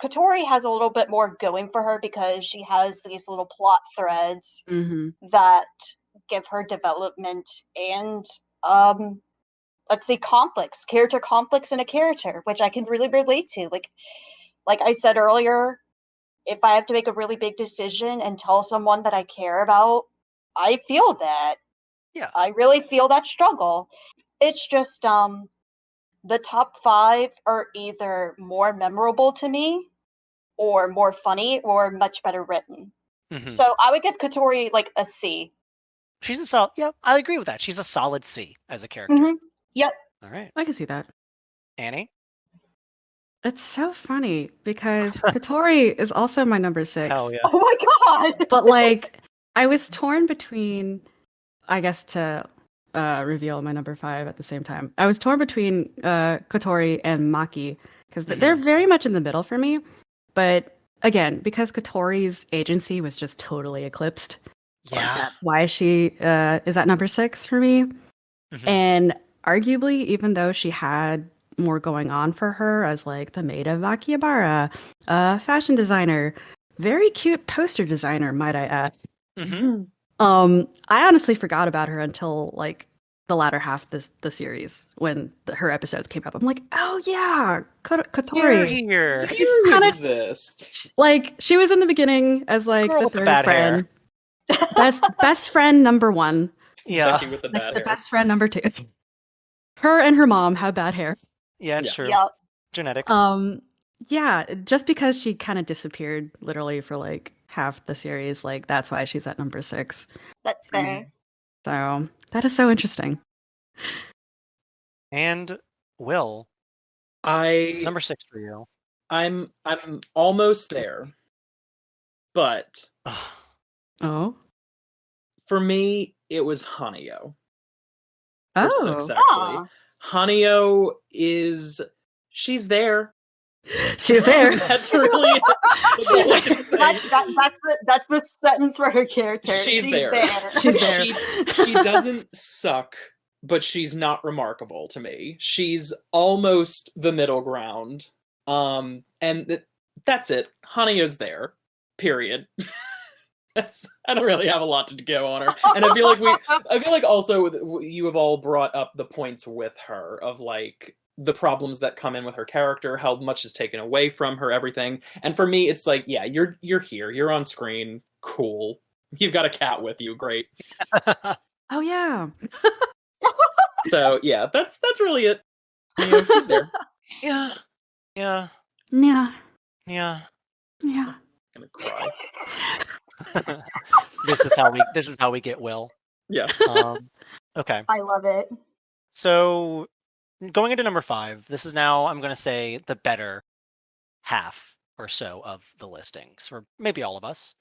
Kotori has a little bit more going for her because she has these little plot threads that give her development and let's say character conflicts in a character, which I can really relate to. Like I said earlier, if I have to make a really big decision and tell someone that I care about I feel that. Yeah. I really feel that struggle. It's just the top 5 are either more memorable to me, or more funny, or much better written. Mhm. So I would give Katori like a C. She's a solid. Yeah, I agree with that. She's a solid C as a character. Mhm. Yep. All right, I can see that. Annie. It's so funny because Katori is also my number 6. Hell yeah. Oh my god. But like, I was torn between, I guess to reveal my number 5 at the same time. I was torn between Katori and Maki because they're very much in the middle for me. But again, because Katori's agency was just totally eclipsed, Yeah. that's why she is at number 6 for me. Mhm. And arguably, even though she had more going on for her as like the maid of Akihabara, fashion designer, very cute poster designer, might I add. Mhm. I honestly forgot about her until like the latter half of the series when her episodes came up. I'm like, oh yeah, You're Katori. here. She's You kinda- exist. Like she was in the beginning as like Girl the with the third bad friend, best friend number 1, Yeah. Becky with the next bad to hair. best friend number 2. Her and her mom have bad hair. Yeah, it's Yeah. true. Yep. Genetics. Yeah, just because she kind of disappeared literally for like half the series, like that's why she's at number 6. That's fair. So that is so interesting. And Will, number 6 for you. I'm almost there. But Ugh. Oh. for me, it was Hanyo. For 6, actually. Aw. Hanyo she's there. She's there. That's really that's all I can say. That's the sentence for her character. She's there. She's there. She doesn't suck, but she's not remarkable to me. She's almost the middle ground. That's it. Hanyo's there. Period. I don't really have a lot to go on her. And I feel like also you have all brought up the points with her of like the problems that come in with her character, how much is taken away from her, everything. And for me, it's like, yeah, you're here, you're on screen, cool. You've got a cat with you, great. Oh yeah. So yeah, that's really it. She's there. Yeah. Yeah. Yeah. Yeah. Yeah. I'm gonna cry. This is how we get Will. Yeah. Okay. I love it. So going into number 5, this is now, I'm going to say, the better half or so of the listings, for maybe all of us.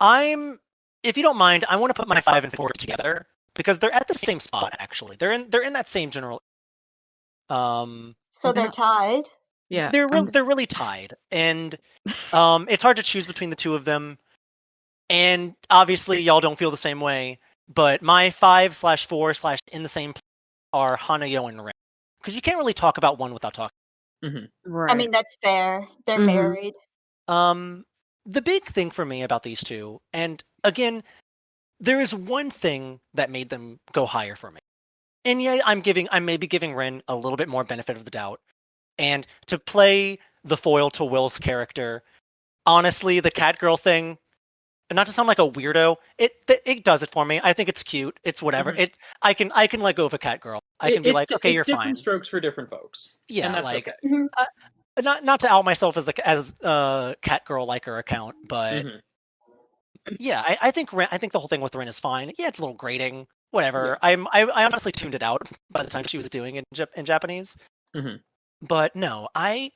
If you don't mind, I want to put my 5 and 4 together because they're at the same spot. Actually, they're in that same general. So they're tied. Yeah. They're really tied, and it's hard to choose between the two of them. And obviously, y'all don't feel the same way. But my 5/4/ in the same are Hanayo and Rin, because you can't really talk about one without talking. Right. I mean, that's fair. They're Mhm. married. The big thing for me about these two, and again, there is one thing that made them go higher for me. And yeah, I'm maybe giving Rin a little bit more benefit of the doubt. And to play the foil to Will's character, honestly, the cat girl thing, not to sound like a weirdo, it does it for me. I think it's cute. It's whatever. I can let go of a cat girl. I can be like, okay, you're it's different fine. strokes for different folks. Yeah, and that's like, okay. Not to out myself as cat girl liker account, but yeah, I think the whole thing with Rin is fine. Yeah, it's a little grating. Whatever. Yeah. I honestly tuned it out by the time she was doing it in Japanese. But no, I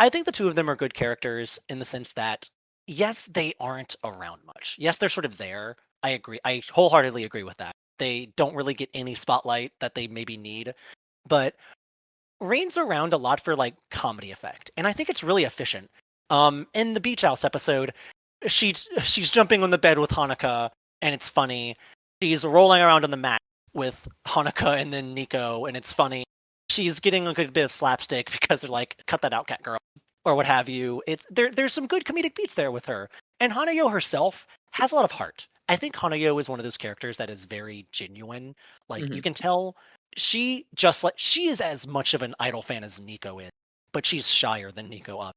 think the two of them are good characters in the sense that yes, they aren't around much. Yes, they're sort of there. I agree. I wholeheartedly agree with that. They don't really get any spotlight that they maybe need, but Rain's around a lot for like comedy effect, and I think it's really efficient. In the Beach House episode, she's jumping on the bed with Hanukkah, and it's funny. She's rolling around on the mat with Hanukkah and then Nico, and it's funny. She's getting a good bit of slapstick because they're like, "Cut that out, cat girl," or what have you. There's some good comedic beats there with her, and Hanayo herself has a lot of heart. I think Hanayo is one of those characters that is very genuine. Like you can tell she is as much of an Idol fan as Nico is, but she's shyer than Nico up.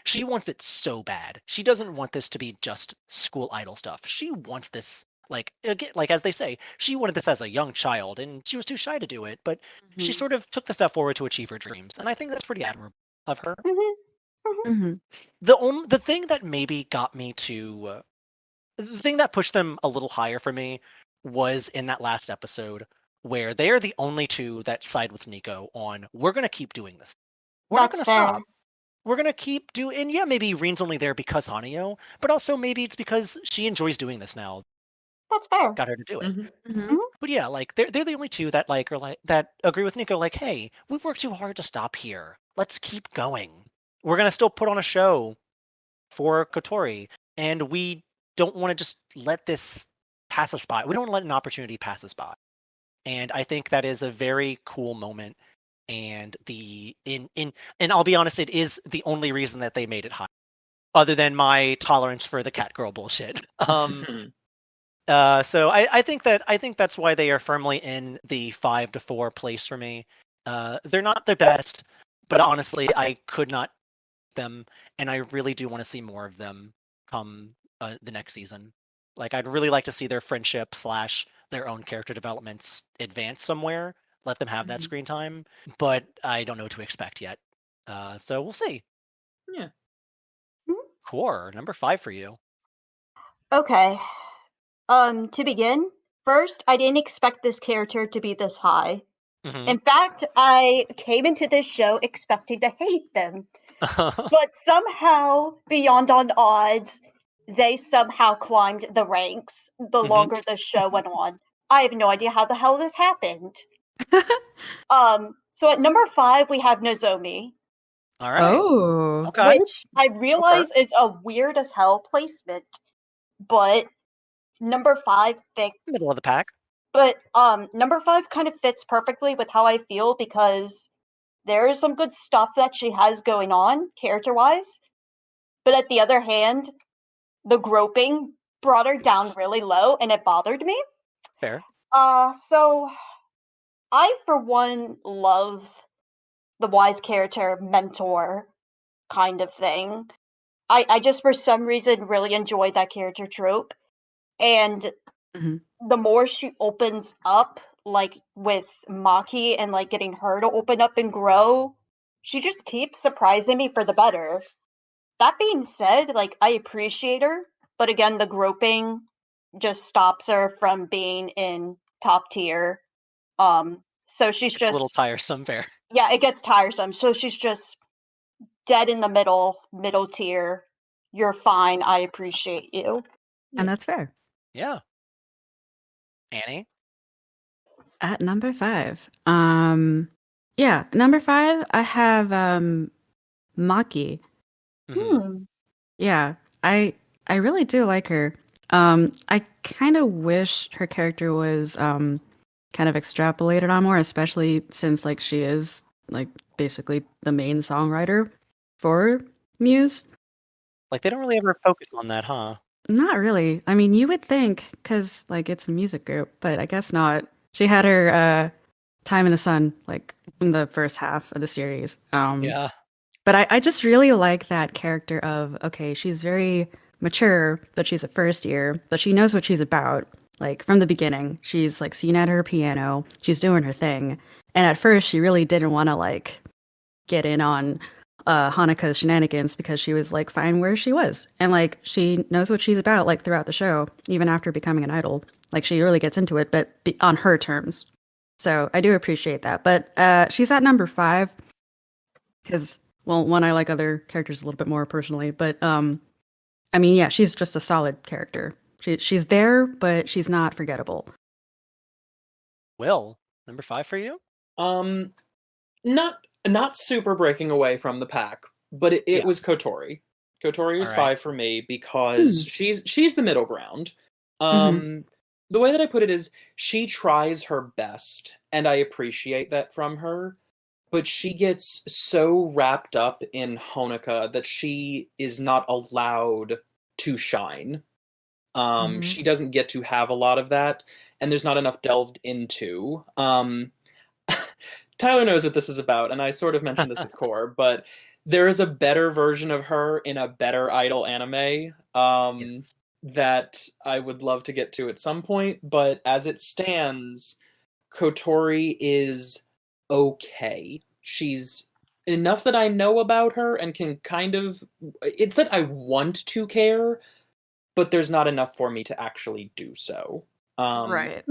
She wants it so bad. She doesn't want this to be just school idol stuff. She wants this, like, again, like as they say, she wanted this as a young child, and she was too shy to do it. But she sort of took the step forward to achieve her dreams, and I think that's pretty admirable of her. The thing that maybe got me to the thing that pushed them a little higher for me was in that last episode where they are the only two that side with Nico on we're gonna keep doing this. We're not That's gonna fair. stop. We're gonna keep doing, and yeah, maybe Reen's only there because Hanyo, but also maybe it's because she enjoys doing this now. That's fair. Got her to do it. Mhm. But yeah, like they're the only two that like are like that agree with Nico. Like, hey, we've worked too hard to stop here. Let's keep going. We're gonna still put on a show for Kotori, and we don't want to just let this pass us by. We don't want to let an opportunity pass us by. And I think that is a very cool moment. And and I'll be honest, it is the only reason that they made it high, other than my tolerance for the cat girl bullshit. So I think that's why they are firmly in the 5 to 4 place for me. They're not the best, but honestly, I could not them, and I really do want to see more of them come the next season. Like, I'd really like to see their friendship / their own character developments advance somewhere. Let them have that screen time, but I don't know what to expect yet. So we'll see. Yeah. Core number 5 for you. Okay. To begin, first, I didn't expect this character to be this high. In fact, I came into this show expecting to hate them. But somehow, beyond on odds, they somehow climbed the ranks the longer the show went on. I have no idea how the hell this happened. So at number 5, we have Nozomi. All right. Oh. Okay. Which I realize is a weird as hell placement, but number 5 fits. Middle of the pack. But number 5 kind of fits perfectly with how I feel because there is some good stuff that she has going on character-wise. But at the other hand, the groping brought her down really low and it bothered me. Fair. So I for one love the wise character mentor kind of thing. I just for some reason really enjoy that character trope. And the more she opens up, like with Maki and like getting her to open up and grow, she just keeps surprising me for the better. That being said, like I appreciate her, but again, the groping just stops her from being in top tier. So she's It's a little just tiresome, fair. yeah, it gets tiresome. So she's just dead in the middle tier. You're fine. I appreciate you. And that's fair. Yeah. Annie? At number 5. Yeah, number 5, I have Maki. Yeah, I really do like her. I kind of wish her character was kind of extrapolated on more, especially since like she is like basically the main songwriter for Muse. Like, they don't really ever focus on that, huh? Not really. I mean, you would think because like it's a music group, but I guess not. She had her time in the sun like in the first half of the series. Yeah. But I just really like that character of, okay, she's very mature, but she's a first year, but she knows what she's about. Like from the beginning, she's like seen at her piano, she's doing her thing. And at first she really didn't want to like get in on Hanaka's shenanigans because she was like fine where she was. And like she knows what she's about like throughout the show, even after becoming an idol. Like she really gets into it, but on her terms. So I do appreciate that. But she's at number 5 because, well, one, I like other characters a little bit more personally. But I mean, yeah, she's just a solid character. She's there, but she's not forgettable. Will, number 5 for you? Not super breaking away from the pack, but it Yeah. was Kotori. Kotori was All right. 5 for me because she's the middle ground. Mhm. The way that I put it is she tries her best, and I appreciate that from her, but she gets so wrapped up in Honoka that she is not allowed to shine. She doesn't get to have a lot of that, and there's not enough delved into. Tyler knows what this is about, and I sort of mentioned this with Core, but there is a better version of her in a better idol anime. Yes. That I would love to get to at some point, but as it stands, Kotori is okay. She's enough that I know about her and can kind of. It's that I want to care, but there's not enough for me to actually do so. Right.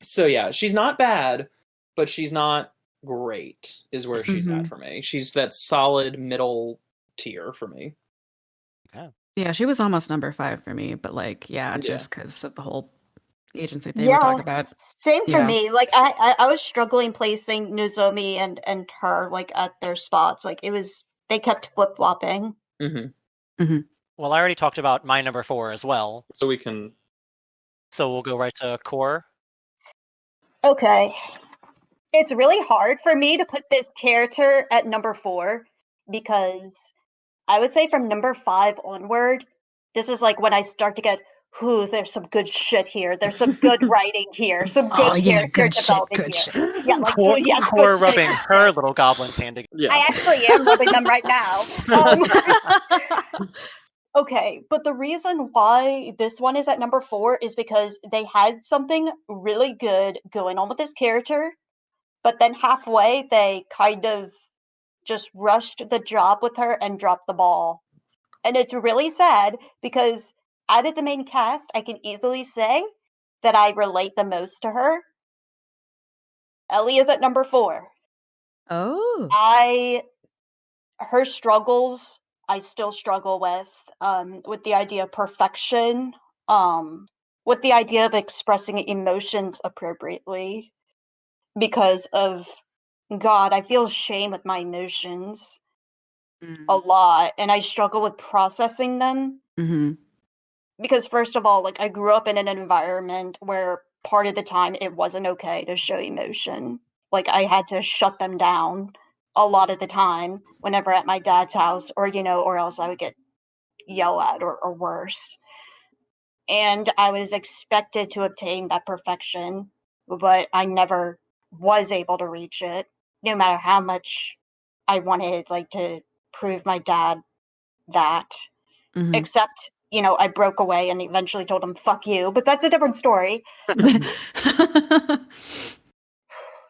So yeah, she's not bad, but she's not great, is where she's at for me. She's that solid middle tier for me. Okay. Yeah, she was almost number 5 for me, but like, Yeah. just because of the whole agency thing we talk about. Same for Yeah. me. Like I was struggling placing Nozomi and her like at their spots. Like they kept flip flopping. Well, I already talked about my number 4 as well, So we can. so we'll go right to core. Okay. It's really hard for me to put this character at number 4 because I would say from number 5 onward, this is like when I start to get, there's some good shit here. There's some good writing here. Some good character development here. Yeah, like Core, good core shit, rubbing good her shit. little goblin's hand together. Yeah. I actually am rubbing them right now. Okay, but the reason why this one is at number 4 is because they had something really good going on with this character, but then halfway they kind of just rushed the job with her and dropped the ball. And it's really sad because out of the main cast, I can easily say that I relate the most to her. Ellie is at number 4. Oh. Her struggles, I still struggle with the idea of perfection, with the idea of expressing emotions appropriately, because of God, I feel shame with my emotions a lot, and I struggle with processing them. Because first of all, like I grew up in an environment where part of the time it wasn't okay to show emotion. Like I had to shut them down a lot of the time whenever at my dad's house, or or else I would get yelled at or worse. And I was expected to obtain that perfection, but I never was able to reach it, no matter how much I wanted like to prove my dad that. Except, I broke away and eventually told him, fuck you, but that's a different story.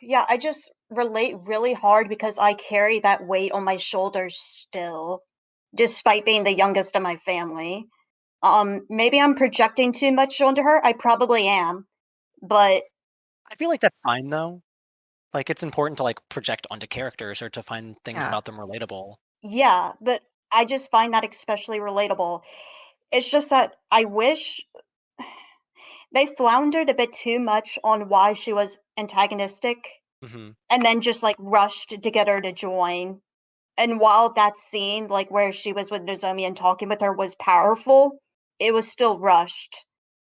Yeah, I just relate really hard because I carry that weight on my shoulders still, despite being the youngest of my family. Maybe I'm projecting too much onto her. I probably am, but I feel like that's fine though. Like it's important to like project onto characters or to find things about them relatable. yeah, but I just find that especially relatable. It's just that I wish they floundered a bit too much on why she was antagonistic and then just like rushed to get her to join. And while that scene, like where she was with Nozomi and talking with her, was powerful, it was still rushed.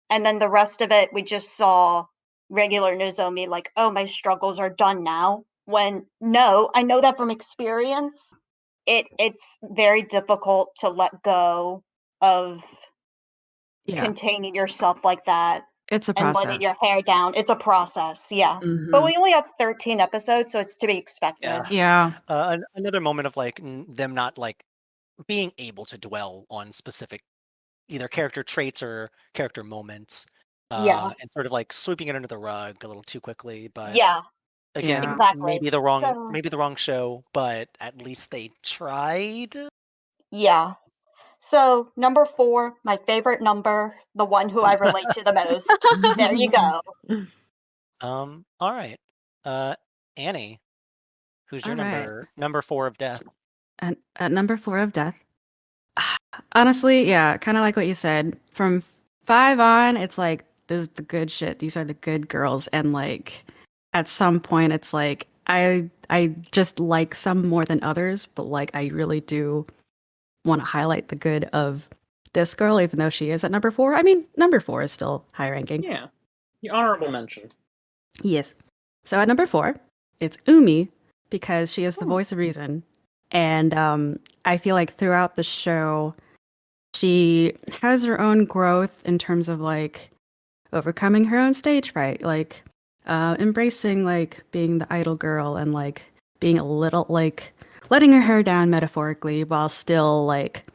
And then the rest of it, we just saw regular Nozomi like, oh, my struggles are done now. When no, I know that from experience. It's very difficult to let go of containing yourself like that. It's a and process. letting your hair down. It's a process, yeah. But we only have 13 episodes, so it's to be expected. Yeah. Another moment of like them not like being able to dwell on specific either character traits or character moments. And sort of like sweeping it under the rug a little too quickly. But again, exactly. maybe the wrong show, but at least they tried. Yeah. So number 4, my favorite number, the one who I relate to the most. There you go. All right. Annie, who's your All right. number 4 of death? At number 4 of death. Honestly, yeah, kind of like what you said. From 5 on, it's like this is the good shit. These are the good girls, and like at some point, it's like I just like some more than others, but like I really do want to highlight the good of this girl, even though she is at number 4. I mean, number 4 is still high ranking. Yeah, the honorable mention. Yes. So at number 4, it's Umi because she is the voice of reason. And I feel like throughout the show, she has her own growth in terms of like overcoming her own stage fright, like embracing like being the idol girl and like being a little like letting her hair down metaphorically while still like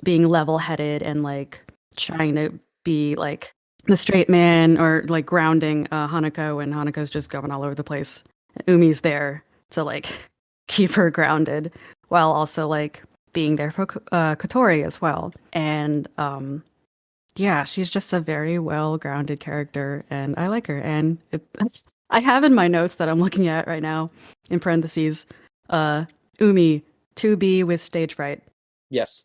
being level-headed and like trying to be like the straight man or like grounding Hanako when Hanako's just going all over the place. Umi's there to like keep her grounded while also like being there for Kotori as well. And yeah, she's just a very well-grounded character, and I like her. And I have in my notes that I'm looking at right now, in parentheses, Umi, 2B with stage fright. Yes.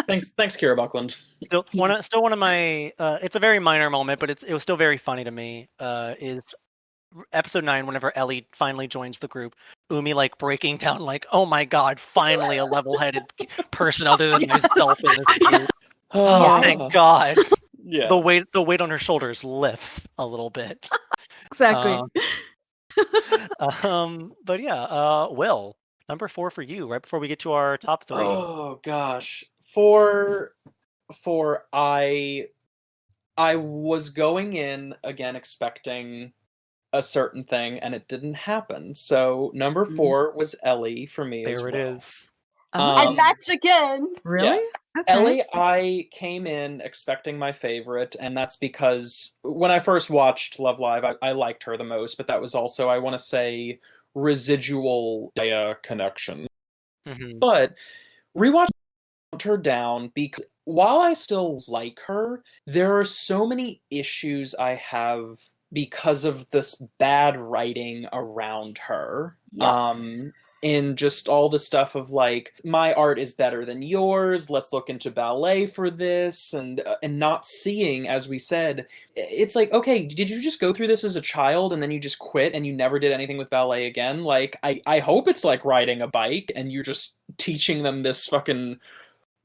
Thanks, Kira Buckland. Still one of my. It's a very minor moment, but it was still very funny to me. Is episode 9 whenever Ellie finally joins the group, Umi like breaking down like, oh my god, finally a level-headed person other than myself in this group. Oh, thank God. Yeah. The weight on her shoulders lifts a little bit. Exactly. But yeah, Will, number 4 for you, right before we get to our top 3. Oh gosh. For I was going in again expecting a certain thing and it didn't happen. So number 4 was Ellie for me as well. There it is. I match again. Really? Yeah. Okay. Ellie, I came in expecting my favorite, and that's because when I first watched Love Live, I liked her the most, but that was also, I want to say, residual Daya connection. Mm-hmm. But rewatch her down because while I still like her, there are so many issues I have because of this bad writing around her. Yeah. In just all the stuff of like, my art is better than yours, let's look into ballet for this, and not seeing, as we said, it's like, okay, did you just go through this as a child and then you just quit and you never did anything with ballet again? Like, I hope it's like riding a bike and you're just teaching them this fucking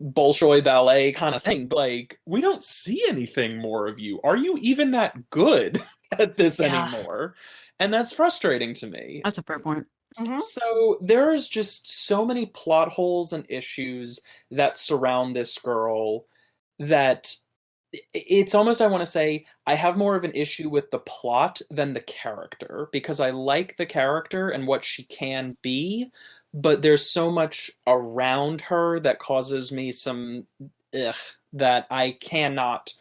Bolshoi ballet kind of thing. But like, we don't see anything more of you. Are you even that good at this anymore? And that's frustrating to me. That's a fair point. Mm-hmm. So there's just so many plot holes and issues that surround this girl that it's almost, I want to say, I have more of an issue with the plot than the character, because I like the character and what she can be, but there's so much around her that causes me some that I cannot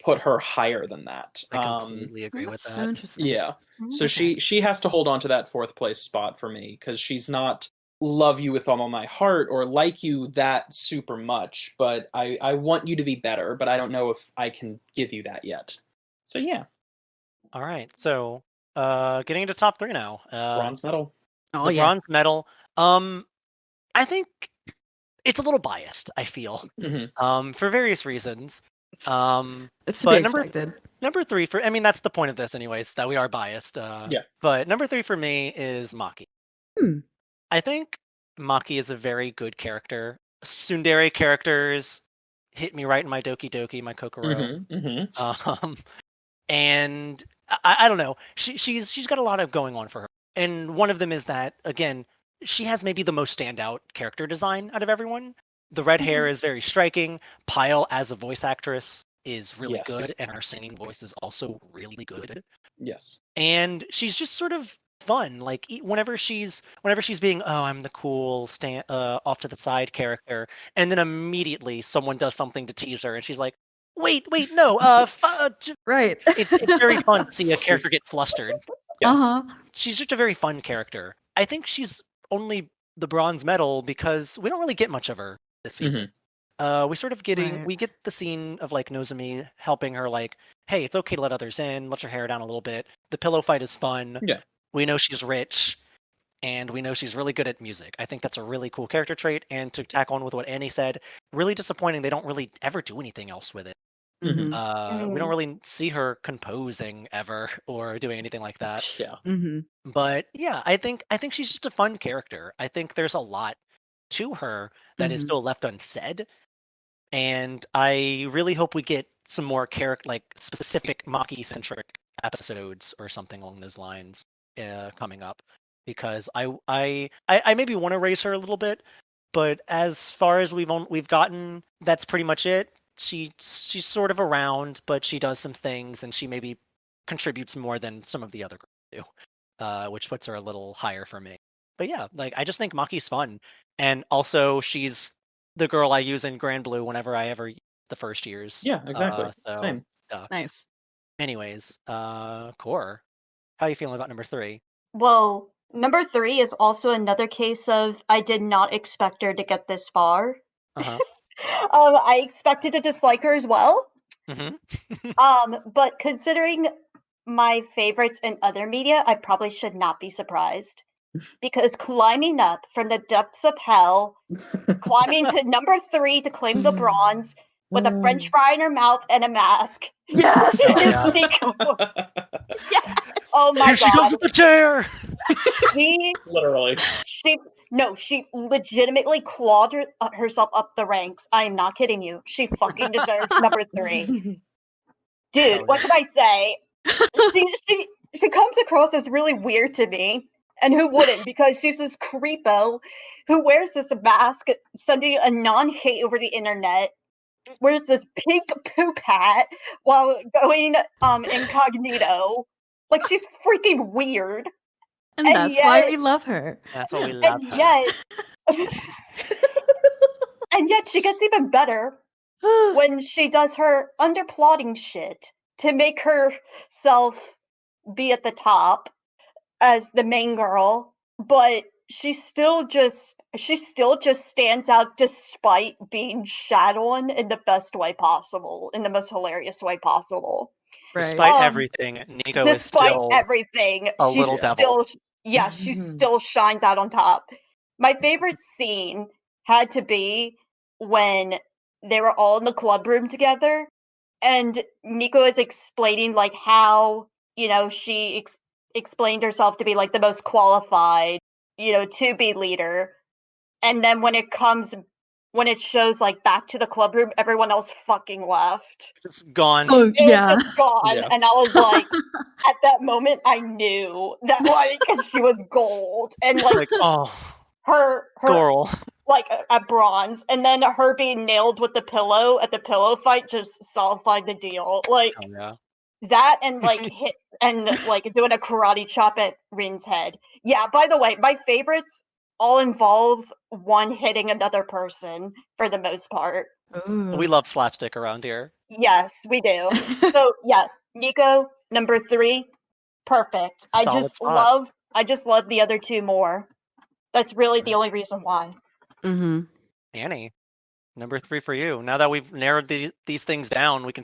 put her higher than that. I completely agree with that. So interesting. Yeah. So she has to hold on to that 4th place spot for me, because she's not love you with all my heart or like you that super much, but I want you to be better, but I don't know if I can give you that yet. So yeah. All right. So getting into top 3 now. Bronze medal. Oh the yeah. bronze medal. I think it's a little biased, I feel. Mm-hmm. For various reasons. It's to but be expected. Number 3 for, I mean, that's the point of this anyways, that we are biased. Yeah. But number 3 for me is Maki. I think Maki is a very good character. Tsundere characters hit me right in my Doki Doki, my Kokoro. And I don't know. She's got a lot of going on for her. And one of them is that, again, she has maybe the most standout character design out of everyone. The red hair is very striking. Pyle as a voice actress is really good, and her singing voice is also really good. Yes. And she's just sort of fun. Like whenever she's being, oh, I'm the cool off to the side character, and then immediately someone does something to tease her, and she's like, wait, no, Right. It's very fun to see a character get flustered. Yeah. She's just a very fun character. I think she's only the bronze medal because we don't really get much of her this season. We sort of we get the scene of like Nozomi helping her, like, hey, it's okay to let others in, let your hair down a little bit. The pillow fight is fun. Yeah. We know she's rich, and we know she's really good at music. I think that's a really cool character trait. And to tack on with what Annie said, really disappointing they don't really ever do anything else with it. We don't really see her composing ever or doing anything like that. Yeah. But yeah, I think she's just a fun character. I think there's a lot to her that is still left unsaid. And I really hope we get some more like specific Maki-centric episodes or something along those lines coming up, because I maybe want to raise her a little bit, but as far as we've gotten, that's pretty much it. She's sort of around, but she does some things, and she maybe contributes more than some of the other girls do, which puts her a little higher for me. but yeah, like I just think Maki's fun, and also she's the girl I use in Grand Blue whenever I ever use the first years. Yeah, exactly. So Same. Nice. anyways, Core, how you feeling about number 3? Well, number 3 is also another case of I did not expect her to get this far. Uh-huh. I expected to dislike her as well. But considering my favorites in other media, I probably should not be surprised. Because climbing up from the depths of hell, climbing to number 3 to claim the bronze with a French fry in her mouth and a mask. Yes! Oh, yeah. Nico. Yes! Oh my Here she comes god. with the chair! She Literally. she legitimately clawed herself up the ranks. I am not kidding you. She fucking deserves number 3. Dude, Oh, what can I say? She comes across as really weird to me. And who wouldn't? Because she's this creepo who wears this mask, sending a non-hate over the internet, wears this pink poop hat while going incognito. Like, she's freaking weird. And that's why we love her. That's why we love And her. yet, and yet she gets even better when she does her underplotting shit to make herself be at the top as the main girl, but she still just stands out despite being shat on in the best way possible, in the most hilarious way possible. Right. Despite everything, Nico is Despite still everything, a she's little devil. she still shines out on top. My favorite scene had to be when they were all in the club room together, and Nico is explaining like how, you know, she explained herself to be like the most qualified, you know, to be leader. And then when it shows like back to the club room, everyone else fucking left. Just gone. Oh, It yeah. was just gone. Yeah. And I was like, at that moment, I knew that like she was gold. And like, Like, oh, her Goral. like a bronze, and then her being nailed with the pillow at the pillow fight just solidified the deal. Like Oh, yeah. that, and like hit and like doing a karate chop at Rin's head. Yeah. By the way, my favorites all involve one hitting another person for the most part. Ooh. We love slapstick around here. Yes, we do. So yeah, Nico number 3, perfect. I Solid just spot. love the other 2 more. That's really the only reason why. Mm-hmm. Annie, number 3 for you. Now that we've narrowed these things down, we're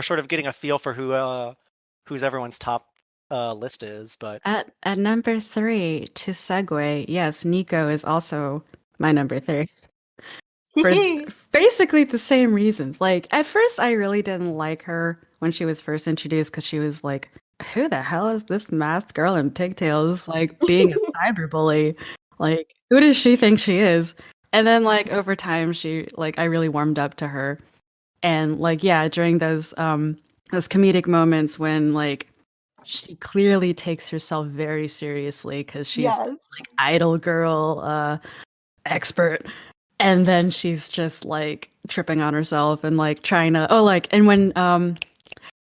sort of getting a feel for who's everyone's top list is. But At number 3, to segue, yes, Nico is also my number 3. For basically the same reasons. Like, at first, I really didn't like her when she was first introduced because she was like, who the hell is this masked girl in pigtails, like, being a cyberbully? Like, who does she think she is? And then, like, over time, I really warmed up to her. And, like, yeah, during those comedic moments when, like, she clearly takes herself very seriously because she's Yes. like idol girl expert, and then she's just like tripping on herself and like trying to and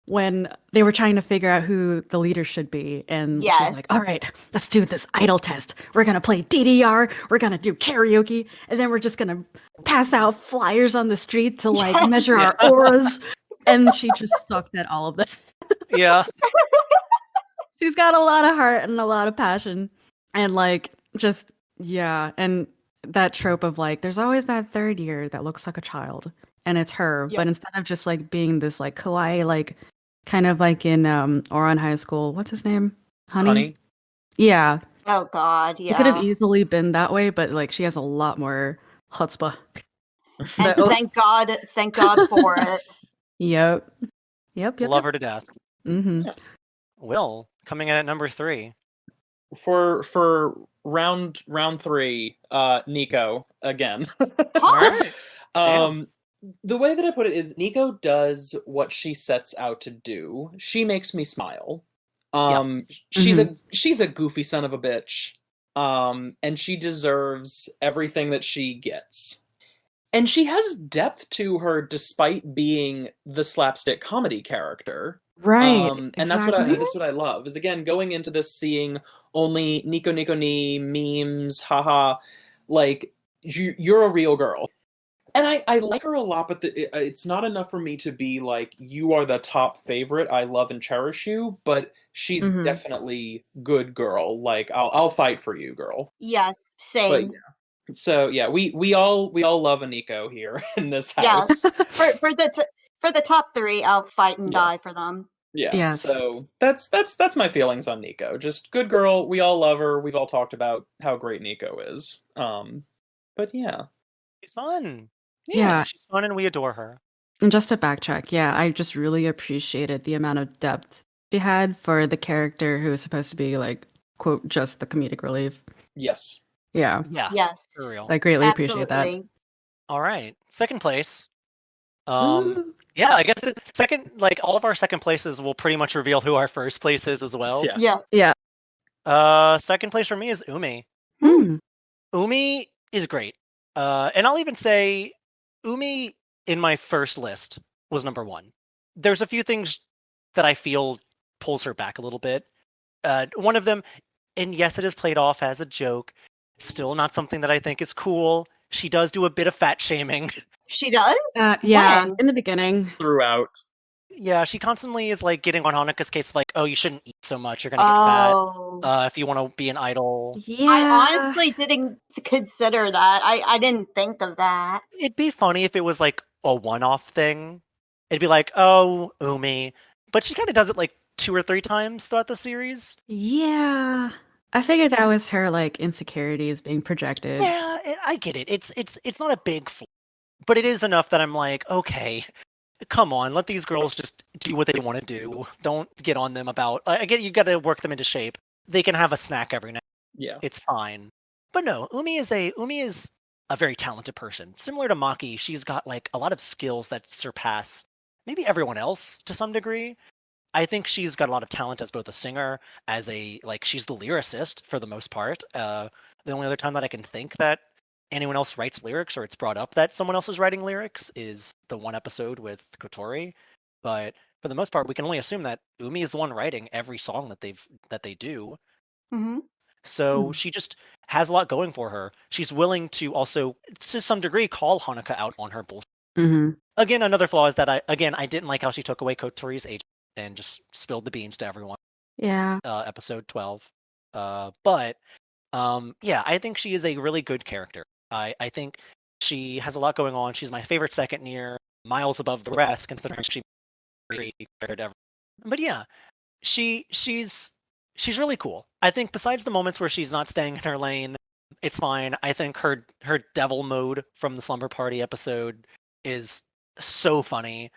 when they were trying to figure out who the leader should be, and Yes. she's like, all right, let's do this idol test. We're gonna play DDR, we're gonna do karaoke, and then we're just gonna pass out flyers on the street to like Yes. measure our auras. And she just sucked at all of this. yeah, She's got a lot of heart and a lot of passion. And like, just, yeah. And that trope of like, there's always that third year that looks like a child. And it's her. Yep. But instead of just like being this like kawaii, like kind of like in Oron High School, what's his name? Honey? Yeah. Oh God, yeah. It could have easily been that way, but like she has a lot more chutzpah. And thank God for it. Yep. love her to death. Mm-hmm. Yeah. Will, coming in at number 3. For round 3, Nico again. Huh? The way that I put it is Nico does what she sets out to do. She makes me smile. She's a goofy son of a bitch. And she deserves everything that she gets. And she has depth to her despite being the slapstick comedy character. Right. And that's what Exactly. I love, is again going into this seeing only Nico Nico ni memes, haha, like you're a real girl. And I like her a lot, but it's not enough for me to be like, you are the top favorite. I love and cherish you, but she's Mhm. definitely good girl. Like I'll fight for you, girl. Yes, But same. yeah. So yeah, we all love a Nico here in this Yes. house. For the top three, I'll fight and Yeah. die for them. Yeah. Yes. So that's my feelings on Nico. Just good girl. We all love her. We've all talked about how great Nico is. But yeah. She's fun. Yeah. She's fun, and we adore her. And just to backtrack, yeah, I just really appreciated the amount of depth she had for the character who was supposed to be like, quote, just the comedic relief. Yes. Yeah. Yeah, Yes. for real. I greatly appreciate that. Absolutely. All right, second place. Ooh. Yeah, I guess the second, like all of our second places will pretty much reveal who our first place is as well. Yeah. Yeah. Yeah. Second place for me is Umi. Hmm. Umi is great. And I'll even say Umi in my first list was number one. There's a few things that I feel pulls her back a little bit. One of them, and yes, it is played off as a joke, still not something that I think is cool. She does do a bit of fat shaming. She does? Yeah, When? in the beginning. Throughout. Yeah, she constantly is like getting on Haneka's case, like, oh, you shouldn't eat so much, you're gonna get fat. Oh. If you want to be an idol. I Yeah. honestly didn't consider that. I didn't think of that. It'd be funny if it was like a one-off thing. It'd be like, oh, Umi. But she kind of does it like 2 or 3 times throughout the series. Yeah. I figured that was her like insecurities being projected. Yeah, I get it. It's not a big flaw, but it is enough that I'm like, okay, come on, let these girls just do what they want to do. Don't get on them about. I get you got to work them into shape. They can have a snack every now. Yeah. It's fine. But no, Umi is a very talented person. Similar to Maki, she's got like a lot of skills that surpass maybe everyone else to some degree. I think she's got a lot of talent as both a singer, as a like she's the lyricist for the most part. The only other time that I can think that anyone else writes lyrics or it's brought up that someone else is writing lyrics is the one episode with Kotori. But for the most part, we can only assume that Umi is the one writing every song that they do. Mm-hmm. So she just has a lot going for her. She's willing to also, to some degree, call Hanukkah out on her bullshit. Mm-hmm. Again, another flaw is that I didn't like how she took away Kotori's agent and just spilled the beans to everyone. Yeah. Episode 12. But yeah, I think she is a really good character. I think she has a lot going on. She's my favorite second year, miles above the rest, considering she really compared ever. But yeah, she's really cool. I think besides the moments where she's not staying in her lane, it's fine. I think her devil mode from the Slumber Party episode is so funny,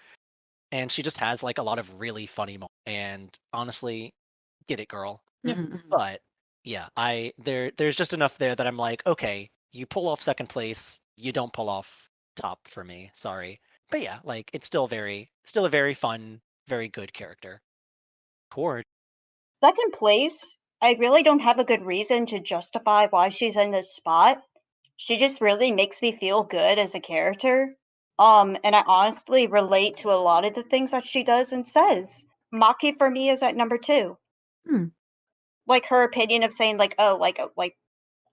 and she just has like a lot of really funny moments. And honestly, get it, girl. Yeah. Mhm. But yeah, there's just enough there that I'm like, okay, you pull off second place, you don't pull off top for me. Sorry. But yeah, like it's still a very fun, very good character. Cord. Second place, I really don't have a good reason to justify why she's in this spot. She just really makes me feel good as a character. And I honestly relate to a lot of the things that she does and says. Maki for me is at number 2. Hmm. Like her opinion of saying like, oh, like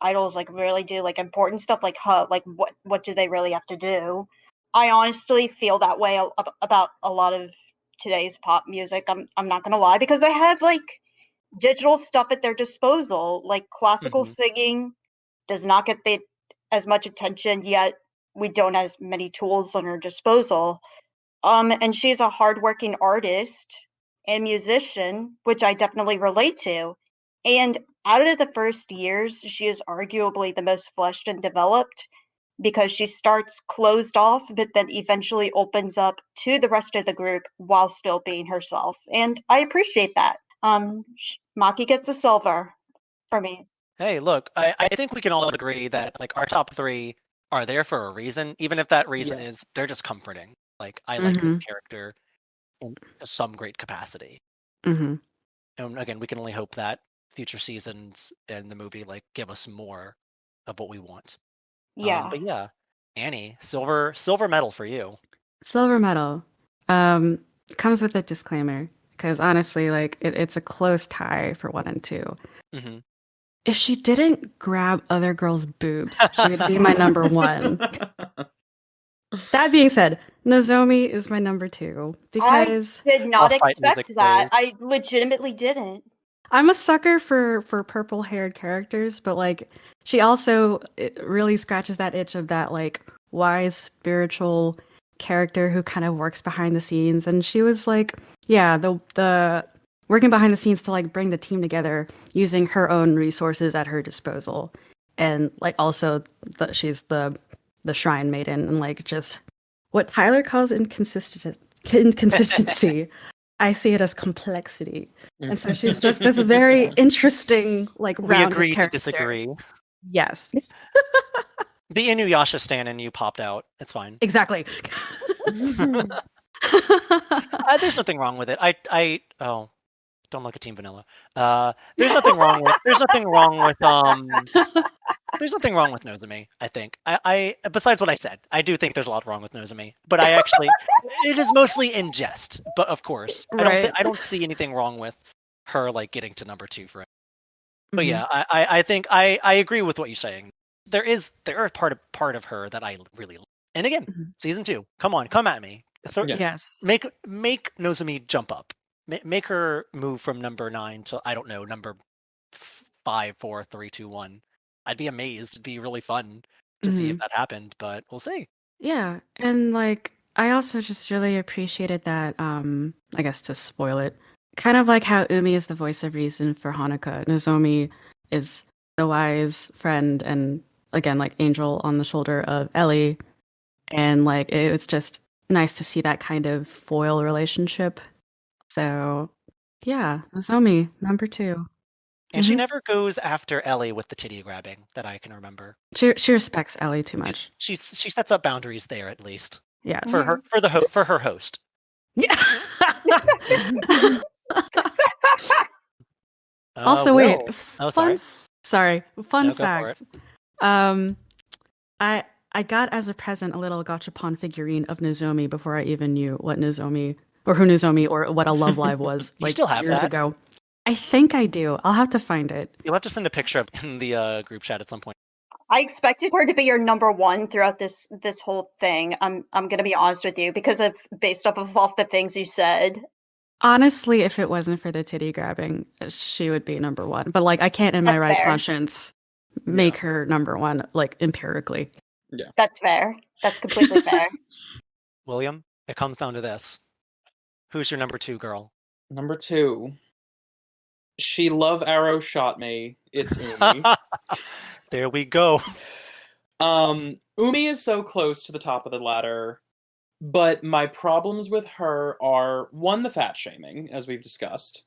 idols like really do like important stuff like huh, like what do they really have to do? I honestly feel that way about a lot of today's pop music. I'm not gonna lie because they have like digital stuff at their disposal. Like classical Mhm. singing does not get as much attention yet. We don't have as many tools on our disposal. And she's a hardworking artist and musician, which I definitely relate to. And out of the first years, she is arguably the most fleshed and developed because she starts closed off, but then eventually opens up to the rest of the group while still being herself. And I appreciate that. Maki gets a silver for me. Hey, look, I think we can all agree that like our top 3 are there for a reason, even if that reason Yeah. is they're just comforting. Like I like this Mhm. character in some great capacity. Mhm. And again, we can only hope that future seasons and the movie like give us more of what we want. Yeah. But yeah, Annie, silver medal for you. Silver medal. Comes with a disclaimer because honestly, like it's a close tie for 1 and 2. Mm-hmm. If she didn't grab other girls' boobs, she would be my number 1. That being said, Nozomi is my number 2 because I did not Lost Fight expect music, that. please. I legitimately didn't. I'm a sucker for purple-haired characters, but like she also really scratches that itch of that like wise spiritual character who kind of works behind the scenes, and she was like, yeah, the working behind the scenes to like bring the team together using her own resources at her disposal, and like also she's the shrine maiden, and like just what Tyler calls inconsistency. I see it as complexity. And so she's just this very interesting, like, We rounded agree to character. disagree. Yes. The Inuyasha stan in you popped out. It's fine. Exactly. There's nothing wrong with it. Don't look at Team Vanilla. There's nothing wrong with there's nothing wrong with Nozomi, I think. I besides what I said, I do think there's a lot wrong with Nozomi, but I actually it is mostly in jest. But of course, Right. I don't see anything wrong with her like getting to number 2 for it. But Mhm. yeah, I think I agree with what you're saying. There are part of her that I really like. And again, Mhm. season 2, come on, come at me. Yeah. Yes. Make Nozomi jump up. Make her move from number 9 to, I don't know, number 5, 4, 3, 2, 1. I'd be amazed. It'd be really fun to see if Mhm. that happened, but we'll see. Yeah. And like I also just really appreciated that, I guess to spoil it, kind of like how Umi is the voice of reason for Hanukkah, Nozomi is the wise friend and again like angel on the shoulder of Ellie. And like it was just nice to see that kind of foil relationship. So yeah, Nozomi, number 2. And she Mhm. never goes after Ellie with the titty grabbing that I can remember. She respects Ellie too much. She sets up boundaries there at least Yes. for her for her host. Yeah. Uh, Also, wait. Will. Oh, sorry. Fun No, go for it. fact. I got as a present a little gachapon figurine of Nozomi before I even knew what Nozomi or who Nozomi or what a Love Live was You like still have years that? ago. I think I do. I'll have to find it. You'll have to send a picture of in the group chat at some point. I expected her to be your number 1 throughout this whole thing. I'm gonna be honest with you because of based off of all the things you said. Honestly, if it wasn't for the titty grabbing, she would be number 1. But like I can't in my That's right fair. conscience make her number 1 like empirically. That's fair. That's completely fair. William, it comes down to this. Who's your number 2 girl? Number 2. She love arrow shot me. It's Umi. There we go. Umi is so close to the top of the ladder, but my problems with her are 1, the fat shaming, as we've discussed.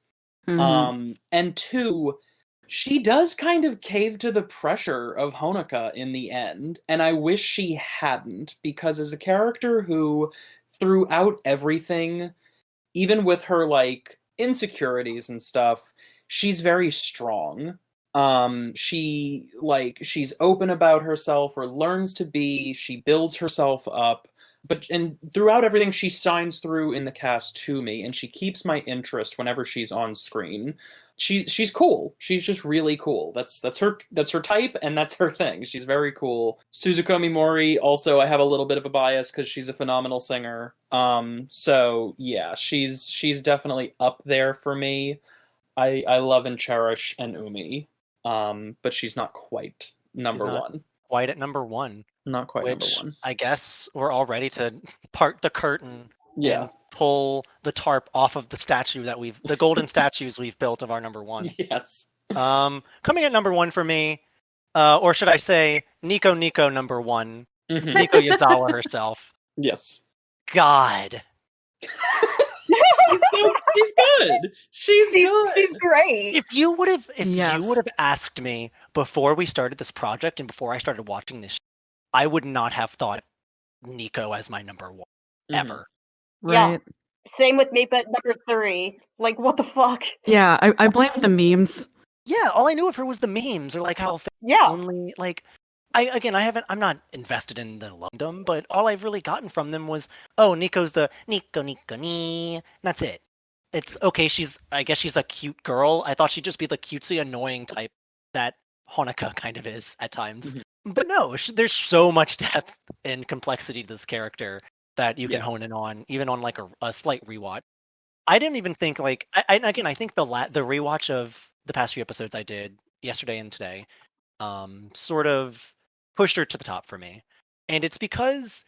Mhm. And 2, she does kind of cave to the pressure of Honoka in the end, and I wish she hadn't, because as a character who, throughout everything, even with her, like, insecurities and stuff, she's very strong. She's open about herself, or learns to be, she builds herself up, and throughout everything, she shines through in the cast to me, and she keeps my interest whenever she's on screen. She's cool. She's just really cool. That's her type, and that's her thing. She's very cool. Suzuko Mimori, also, I have a little bit of a bias because she's a phenomenal singer. So yeah, she's definitely up there for me. I love and cherish an Umi, but she's not quite number not 1. Quite at number 1. Not quite number Which 1. I guess we're all ready to part the curtain Yeah. and pull the tarp off of the statue that the golden statues we've built of our number 1. Yes. Coming at number 1 for me, or should I say Nico number 1, Mhm. Nico Yazawa herself. Yes. God. She's good. She's good. She's great. If you would have Yes. asked me before we started this project and before I started watching this, I would not have thought Nico as my number 1 Mhm. ever. Yeah. Right. Same with me, but number 3. Like, what the fuck? Yeah, I blame the memes. Yeah, all I knew of her was the memes or like how Yeah. only like I'm not invested in the London, but all I've really gotten from them was, oh, Nico's the Nico, and that's it. it's okay. I guess she's a cute girl. I thought she'd just be the cutesy, annoying type that Honoka kind of is at times. But no, there's so much depth and complexity to this character that you can hone in on, even on like a slight rewatch. I didn't even think like again. I think the rewatch of the past few episodes I did yesterday and today, sort of pushed her to the top for me, and it's because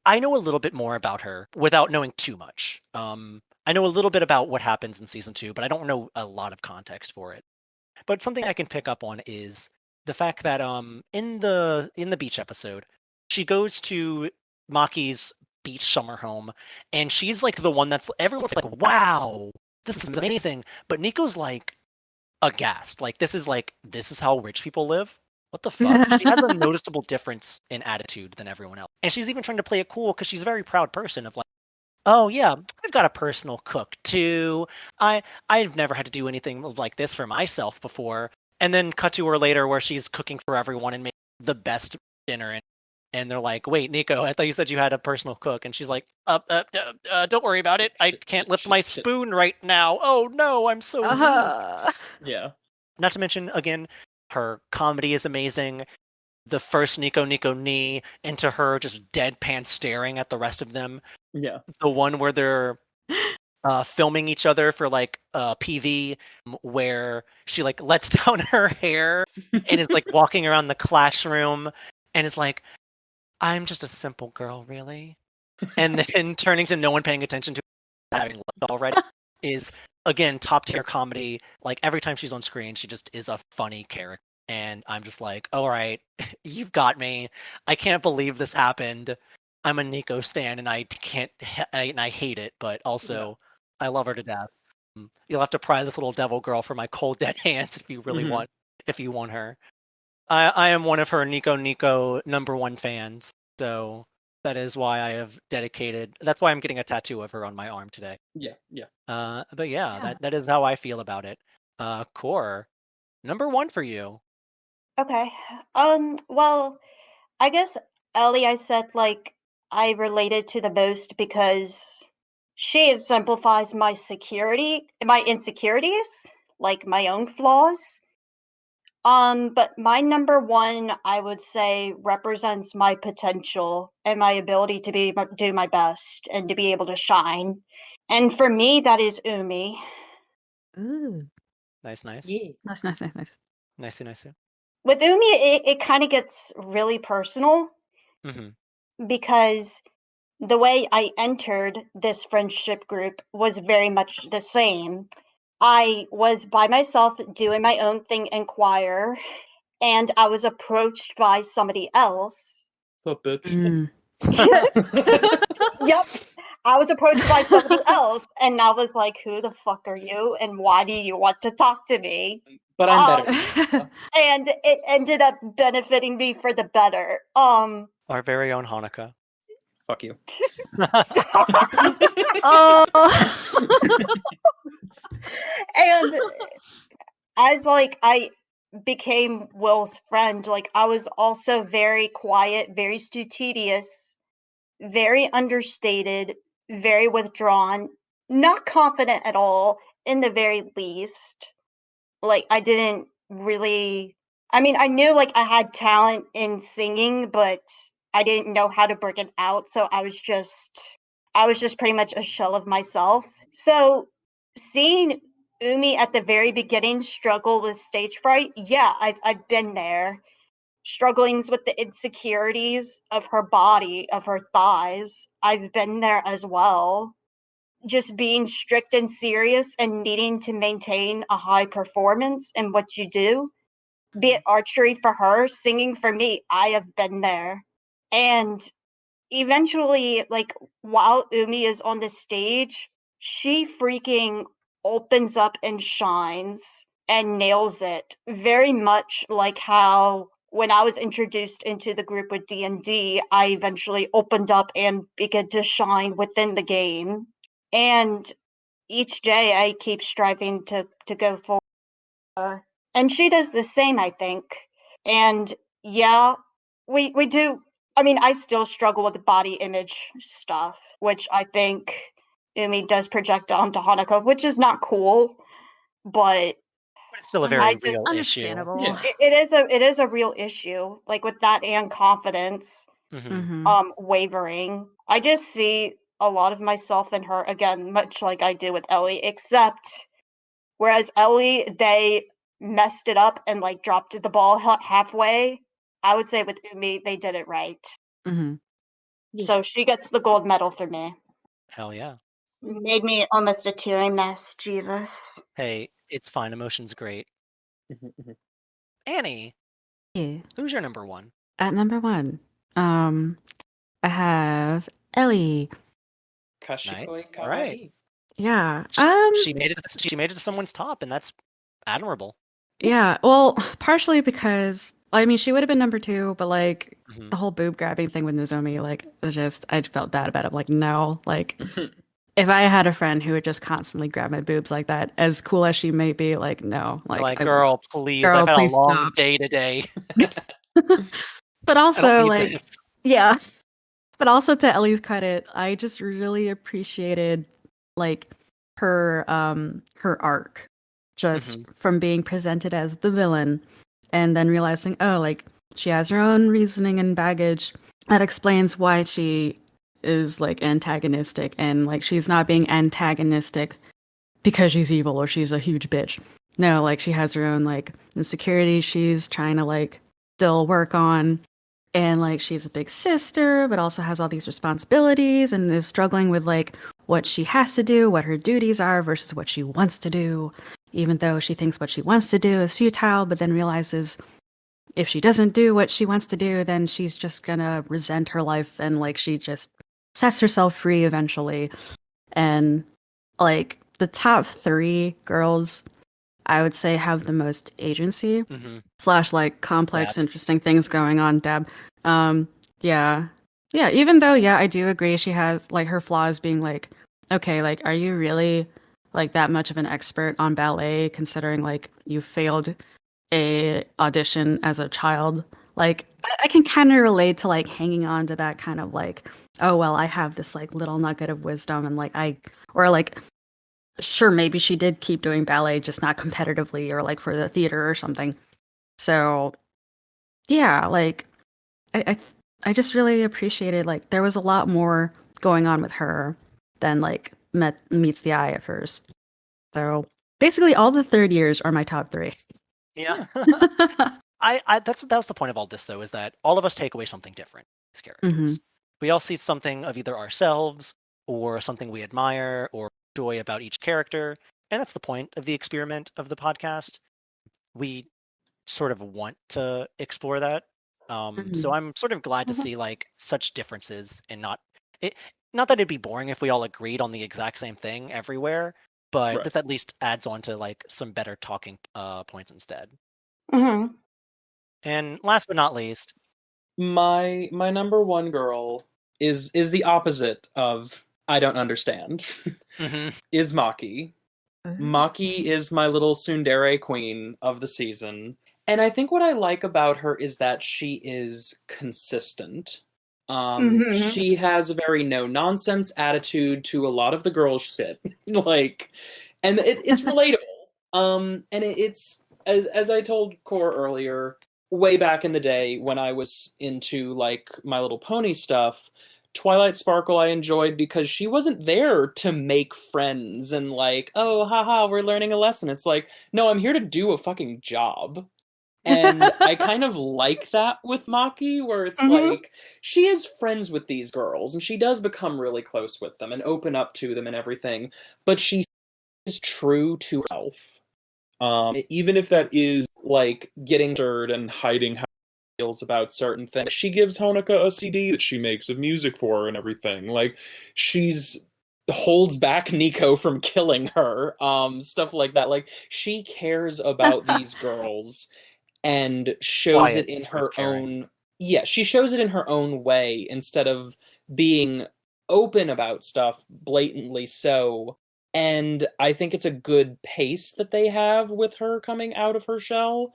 I know a little bit more about her without knowing too much. I know a little bit about what happens in season 2, but I don't know a lot of context for it. But something I can pick up on is the fact that in the beach episode, she goes to Maki's beach summer home, and she's like the one that's everyone's like, "Wow, this is amazing," but Nico's like aghast. Like this is how rich people live. What the fuck? She has a noticeable difference in attitude than everyone else, and she's even trying to play it cool because she's a very proud person of like, oh yeah, I've got a personal cook too. I've never had to do anything like this for myself before. And then cut to her later where she's cooking for everyone and making the best dinner. And they're like, wait, Nico, I thought you said you had a personal cook. And she's like, don't worry about it. I can't lift my spoon right now. Oh no, I'm so weak. Yeah. Not to mention, again, her comedy is amazing. The first Nico 𝘓𝘓𝘶 into her just deadpan staring at the rest of them. Yeah. The one where they're filming each other for like PV, where she like lets down her hair and is like walking around the classroom and is like, I'm just a simple girl, really. And then turning to no one paying attention to having left already is again top tier comedy. Like every time she's on screen, she just is a funny character. And I'm just like, all right, you've got me. I can't believe this happened. I'm a Nico stan, and I can't, and I hate it, but also I love her to death. You'll have to pry this little devil girl from my cold dead hands if you really want, if you want her. I am one of her Nico #1 fans, so that is why I have dedicated. That's why I'm getting a tattoo of her on my arm today. Yeah. But yeah, that is how I feel about it. Core, #1 for you. Okay. Well, I guess Ellie, I said like I related to the most because she exemplifies my insecurities, like my own flaws. But my _1, I would say, represents my potential and my ability to do my best and to be able to shine. And for me, that is Umi. Ooh. Nice. Yeah. Nice. Nice. With Umi, it kind of gets really personal because the way I entered this friendship group was very much the same. I was by myself doing my own thing in choir, and I was approached by somebody else. What bitch? Yep. I was approached by somebody else, and I was like, who the fuck are you, and why do you want to talk to me? But I'm better. And it ended up benefiting me for the better. Our very own Hanukkah. Fuck you. And as like I became Will's friend, like I was also very quiet, very studious, very understated, very withdrawn, not confident at all, in the very least. Like I didn't really I mean, I knew like I had talent in singing, but I didn't know how to bring it out, so I was just pretty much a shell of myself. So seeing Umi at the very beginning struggle with stage fright, yeah, I've been there. Strugglings with the insecurities of her body, of her thighs, I've been there as well. Just being strict and serious and needing to maintain a high performance in what you do, be it archery for her, singing for me, I have been there. And eventually, like, while Umi is on the stage, she freaking opens up and shines and nails it. Very much like how when I was introduced into the group with D&D, I eventually opened up and began to shine within the game. And each day I keep striving to go forward. And she does the same, I think. And yeah, we do. I mean, I still struggle with the body image stuff, which I think Umi does project onto Hanukkah, which is not cool, but it's still a I very just- real issue. Understandable. Yeah. it is a real issue, like with that and confidence Mhm. wavering. I just see a lot of myself in her again, much like I do with Ellie, except whereas Ellie, they messed it up and like dropped the ball halfway. I would say with Umi, they did it right. Mhm. Yeah. So she gets the gold medal for me. Hell yeah. Made me almost a teary mess, Jesus. Hey, it's fine. Emotion's great. Annie, Yeah. who's your number one? At number 1, I have Ellie. Kashikoi Nice. kawaii. All right. Yeah. She made it. She made it to someone's top, and that's admirable. Yeah. Well, partially because I mean she would have been number 2, but like Mhm. the whole boob grabbing thing with Nozomi, like it just I felt bad about it. Like no, like if I had a friend who would just constantly grab my boobs like that, as cool as she may be, like no, like Girl, please. girl, I've had please a long stop. day today. But I don't also need like this. yeah. But also to Ellie's credit, I just really appreciated like her arc just from being presented as the villain and then realizing, oh, like she has her own reasoning and baggage that explains why she is like antagonistic and like she's not being antagonistic because she's evil or she's a huge bitch. No, like she has her own like insecurities she's trying to like still work on. And like she's a big sister, but also has all these responsibilities and is struggling with like what she has to do, what her duties are versus what she wants to do, even though she thinks what she wants to do is futile, but then realizes if she doesn't do what she wants to do, then she's just gonna resent her life and like she just sets herself free eventually. And like the top 3 girls, I would say have the most agency / like complex, Dabs. interesting things going on. Deb, yeah, yeah. Even though, yeah, I do agree she has like her flaws being like, okay, like, are you really like that much of an expert on ballet considering like you failed a audition as a child? Like, I can kind of relate to like hanging on to that kind of like, oh well, I have this like little nugget of wisdom and like or like sure, maybe she did keep doing ballet, just not competitively or like for the theater or something. So yeah, like I I just really appreciated like there was a lot more going on with her than like meets the eye at first. So basically all the third years are my top 3. Yeah. That was the point of all this though, is that all of us take away something different as characters. We all see something of either ourselves or something we admire or enjoy about each character, and that's the point of the experiment of the podcast. We sort of want to explore that. So I'm sort of glad to see like such differences and not that it'd be boring if we all agreed on the exact same thing everywhere, but Right. this at least adds on to like some better talking points instead. Mm-hmm. And last but not least, My number 1 girl is the opposite of I don't understand. Is Maki. Maki is my little tsundere queen of the season. And I think what I like about her is that she is consistent. She has a very no-nonsense attitude to a lot of the girl shit. Like, and it's relatable. And it's, as I told Core earlier, way back in the day when I was into, like, My Little Pony stuff, Twilight Sparkle I enjoyed because she wasn't there to make friends and like, oh, haha, we're learning a lesson. It's like, no, I'm here to do a fucking job. And I kind of like that with Maki, where it's like, she is friends with these girls, and she does become really close with them and open up to them and everything, but she is true to herself. Even if that is, like, getting stirred and hiding how she feels about certain things. She gives Honoka a CD that she makes of music for her and everything. Like, she's holds back Nico from killing her, stuff like that. Like, she cares about these girls and shows it quiet in sort of her caring. own she shows it in her own way instead of being open about stuff blatantly so. And I think it's a good pace that they have with her coming out of her shell.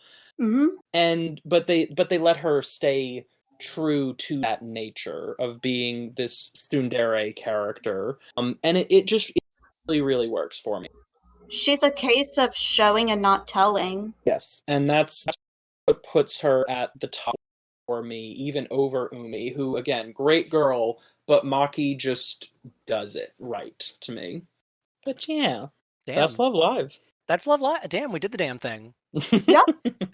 And but they let her stay true to that nature of being this tsundere character. And it just really works for me. She's a case of showing and not telling. Yes, and that's what puts her at the top for me, even over Umi, who, again, great girl, but Maki just does it right to me. But yeah, Damn. that's Love Live. That's Love Live. Damn, we did the damn thing. Yep.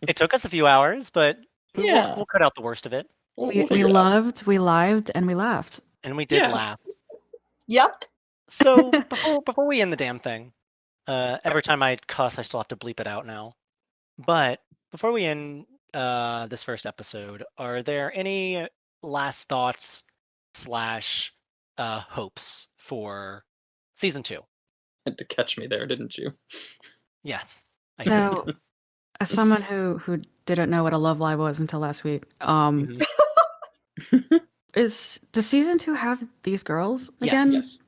It took us a few hours, but Yeah. we'll cut out the worst of it. We loved, we lived, and we laughed. And we did Yeah. laugh. Yep. So before we end the damn thing, every time I cuss, I still have to bleep it out now. But before we end this first episode, are there any last thoughts / hopes for season 2? Had to catch me there, didn't you? Yes, I Now, did. as someone who didn't know what a Love Live was until last week, Mhm. does season 2 have these girls again? Yes.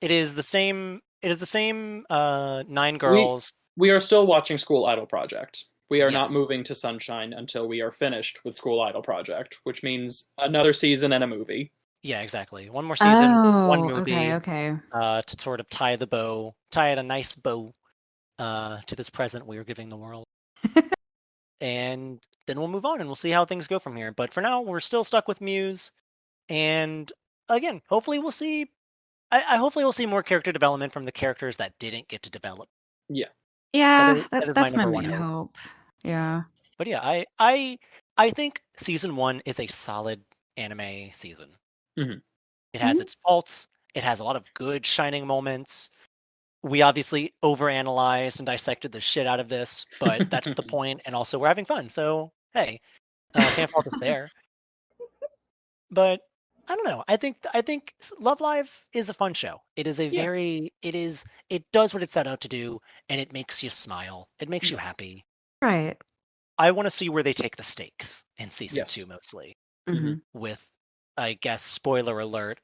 It is the same. It is the same 9 girls. We are still watching School Idol Project. We are not Yes. moving to Sunshine until we are finished with School Idol Project, which means another season and a movie. Yeah, exactly. One more season, one Oh, movie. okay. To sort of tie it a nice bow to this present we are giving the world. And then we'll move on and we'll see how things go from here. But for now, we're still stuck with Muse. And again, hopefully we'll see hopefully we'll see more character development from the characters that didn't get to develop. Yeah, that is that's my my number main one hope. Yeah. But yeah, I think season 1 is a solid anime season. Mhm. It has Mhm. its faults. It has a lot of good shining moments. We obviously overanalyzed and dissected the shit out of this, but that's the point. And also, we're having fun. So hey, can't fault us there. But I don't know. I think Love Live is a fun show. It is a Yeah. it does what it set out to do, and it makes you smile. It makes you Yes. happy. Right. I want to see where they take the stakes in season Yes. 2 mostly. Mhm. With, I guess, spoiler alert,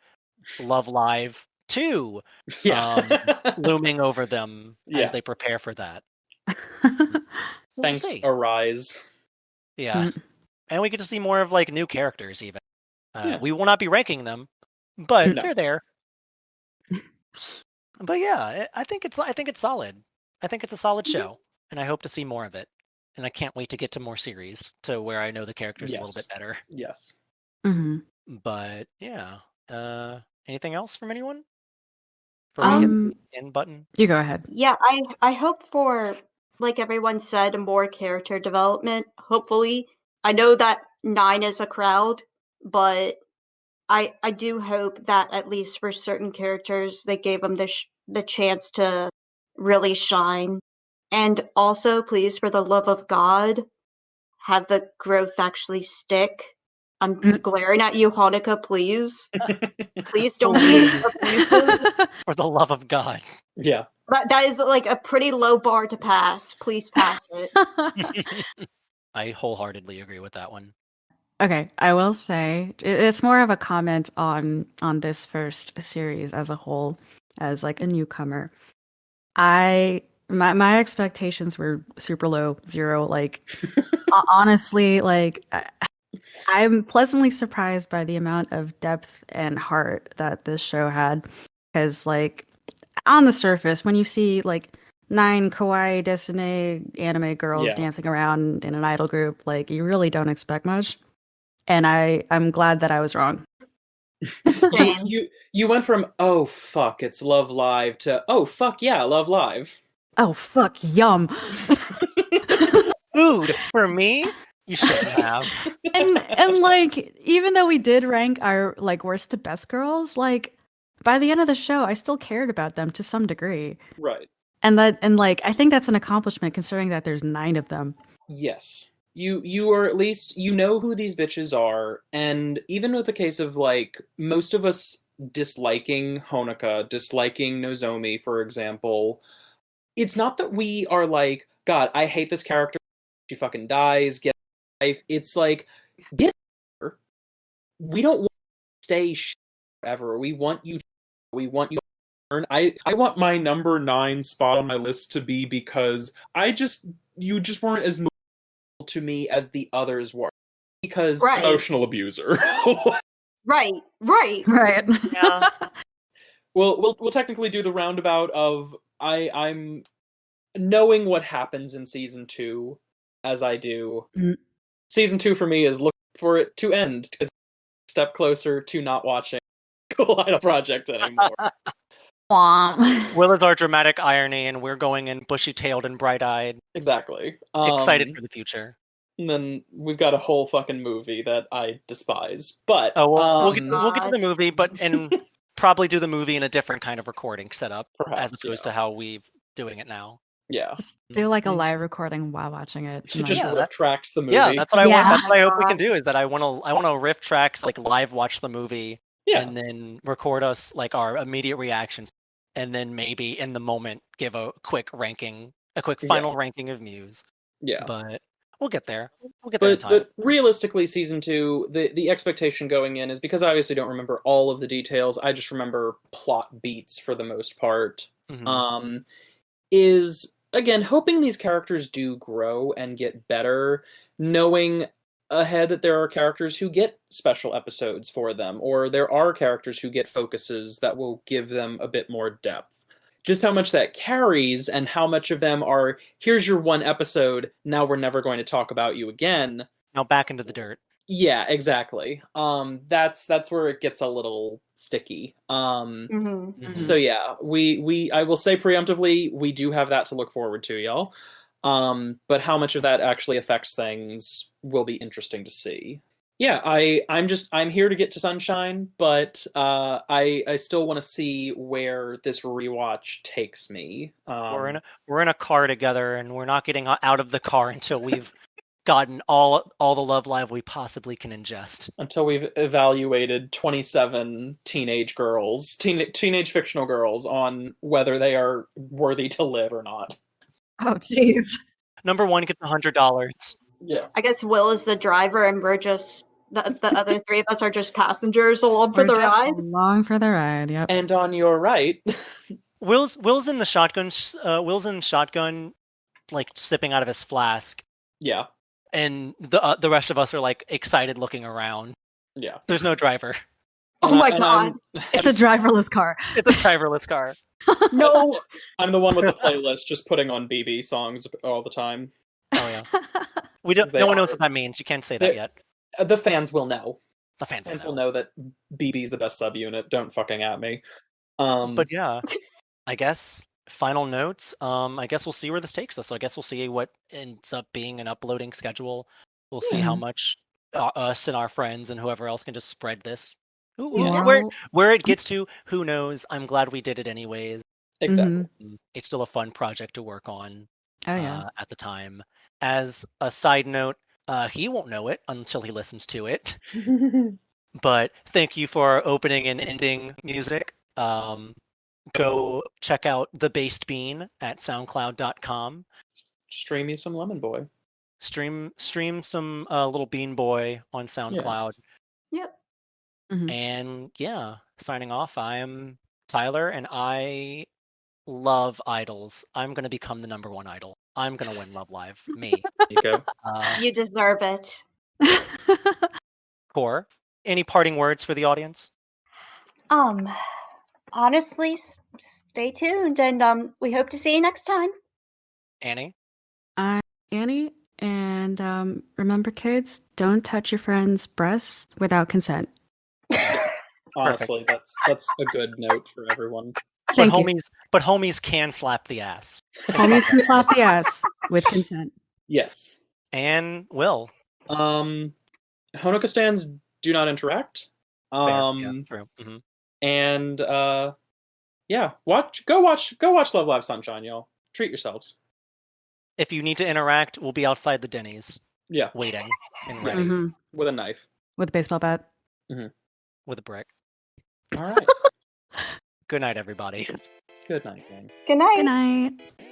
Love Live 2 Yeah. looming over them Yeah. as they prepare for that. So we'll Thanks, see. Arise. Yeah. And we get to see more of like new characters even. Yeah. We will not be ranking them, but No. they're there. But yeah, I think it's solid. I think it's a solid show, and I hope to see more of it. And I can't wait to get to more series to where I know the characters a little bit Yes. better. Yes. Mhm. But yeah, anything else from anyone? For Um, the end button. You go ahead. Yeah, I hope for, like everyone said, more character development. Hopefully, I know that 9 is a crowd, but I do hope that at least for certain characters, they gave them the chance to really shine. And also, please, for the love of God, have the growth actually stick. I'm glaring at you, Hanukkah, please. Please don't be abusive. For the love of God. Yeah. That is like a pretty low bar to pass. Please pass it. I wholeheartedly agree with that one. Okay, I will say it's more of a comment on this first series as a whole, as like a newcomer. My expectations were super low, 0. Like honestly, like I'm pleasantly surprised by the amount of depth and heart that this show had, because like on the surface, when you see like 9 kawaii desune anime girls Yeah. dancing around in an idol group, like you really don't expect much. And I'm glad that I was wrong. Same. You went from, oh fuck, it's Love Live to, oh fuck yeah, Love Live. Oh fuck, yum. Food for me? You shouldn't have. and like, even though we did rank our like worst to best girls, like by the end of the show, I still cared about them to some degree. Right. And like I think that's an accomplishment considering that there's 9 of them. Yes. You are at least, you know who these bitches are, and even with the case of like most of us disliking Honoka, disliking Nozomi, for example, it's not that we are like, God, I hate this character, she fucking dies, get life. It's like, get her. We don't want to stay forever. We want you to learn. I want my number 9 spot on my list to be because you just weren't as to me as the others were. because Right. emotional abuser. Right. Right. Right. Yeah. We'll technically do the roundabout of I'm knowing what happens in season 2 as I do. Mm. Season 2 for me is looking for it to end because it's a step closer to not watching Cool Idol Project anymore. Womp. Will is our dramatic irony, and we're going in bushy-tailed and bright-eyed, Exactly. excited for the future. And then we've got a whole fucking movie that I despise. But Oh, well, we'll get to God. the movie, and probably do the movie in a different kind of recording setup, as perhaps, opposed to how we're doing it now. yeah. Just do like a Mhm. live recording while watching it. and Just then- Yeah, riff tracks the movie. Yeah, that's what I want. Yeah. That's what I hope we God. can do. Is that I want to riff tracks, like live watch the movie, Yeah. and then record us like our immediate reactions, and then maybe in the moment give a quick ranking, a quick Yeah. final ranking of Muse. Yeah. But we'll get there. We'll get there in time. But realistically, season 2, the expectation going in is, because I obviously don't remember all of the details, I just remember plot beats for the most part. Mhm. Is again hoping these characters do grow and get better, knowing ahead that there are characters who get special episodes for them, or there are characters who get focuses that will give them a bit more depth. Just how much that carries and how much of them are, here's your one episode, now we're never going to talk about you again. Now back into the dirt. Yeah, exactly. That's where it gets a little sticky. Mm-hmm. So yeah, we I will say preemptively, we do have that to look forward to, y'all. But how much of that actually affects things will be interesting to see. Yeah, I'm here to get to Sunshine, but I still want to see where this rewatch takes me. We're in a car together, and we're not getting out of the car until we've gotten all the Love Live we possibly can ingest. Until we've evaluated 27 teenage fictional girls on whether they are worthy to live or not. Oh, jeez. Number 1 gets $100. Yeah. I guess Will is the driver, and we're just the other three of us are just passengers along for We're the just ride. along for the ride. Yep. And on your right, Will's in the shotgun. Will's in shotgun, like sipping out of his flask, yeah, and the rest of us are like excited, looking around. yeah. There's no driver. Oh my God. It's a driverless car. It's a driverless car. No. I'm the one with the playlist, just putting on BB songs all the time. Oh yeah. We don't. They No one knows are- what that means. You can't say that They're- yet. The fans will know. The fans Fans will will know. know that BB's the best subunit. Don't fucking at me. But yeah, I guess final notes. I guess we'll see where this takes us. So I guess we'll see what ends up being an uploading schedule. We'll see how Yeah. much us and our friends and whoever else can just spread this. Yeah. Where it gets to, who knows? I'm glad we did it anyways. exactly. It's still a fun project to work on Oh yeah. at the time. As a side note, he won't know it until he listens to it. But thank you for our opening and ending music. Go check out The Based Bean at soundcloud.com. Stream me some Lemon Boy. Stream some Little Bean Boy on SoundCloud. Yep. And yeah, signing off. I am Tyler, and I love idols. I'm gonna become the number 1 idol. I'm gonna win Love Live. Me. Nico. You deserve it. Core. Any parting words for the audience? Honestly, stay tuned, and we hope to see you next time. Annie? I'm Annie, and remember, kids, don't touch your friend's breasts without consent. Honestly, that's a good note for everyone. Thank you. But homies can slap the ass. Homies can slap the ass with consent. Yes. And Will. Honoka stands do not interact. Yeah, true. And yeah, go watch Love Live Sunshine, y'all. Treat yourselves. If you need to interact, we'll be outside the Denny's. Yeah. Waiting and ready Mhm. With a knife. With a baseball bat. with a brick. All right. Good night, everybody. Good night, gang. Good night. Good night.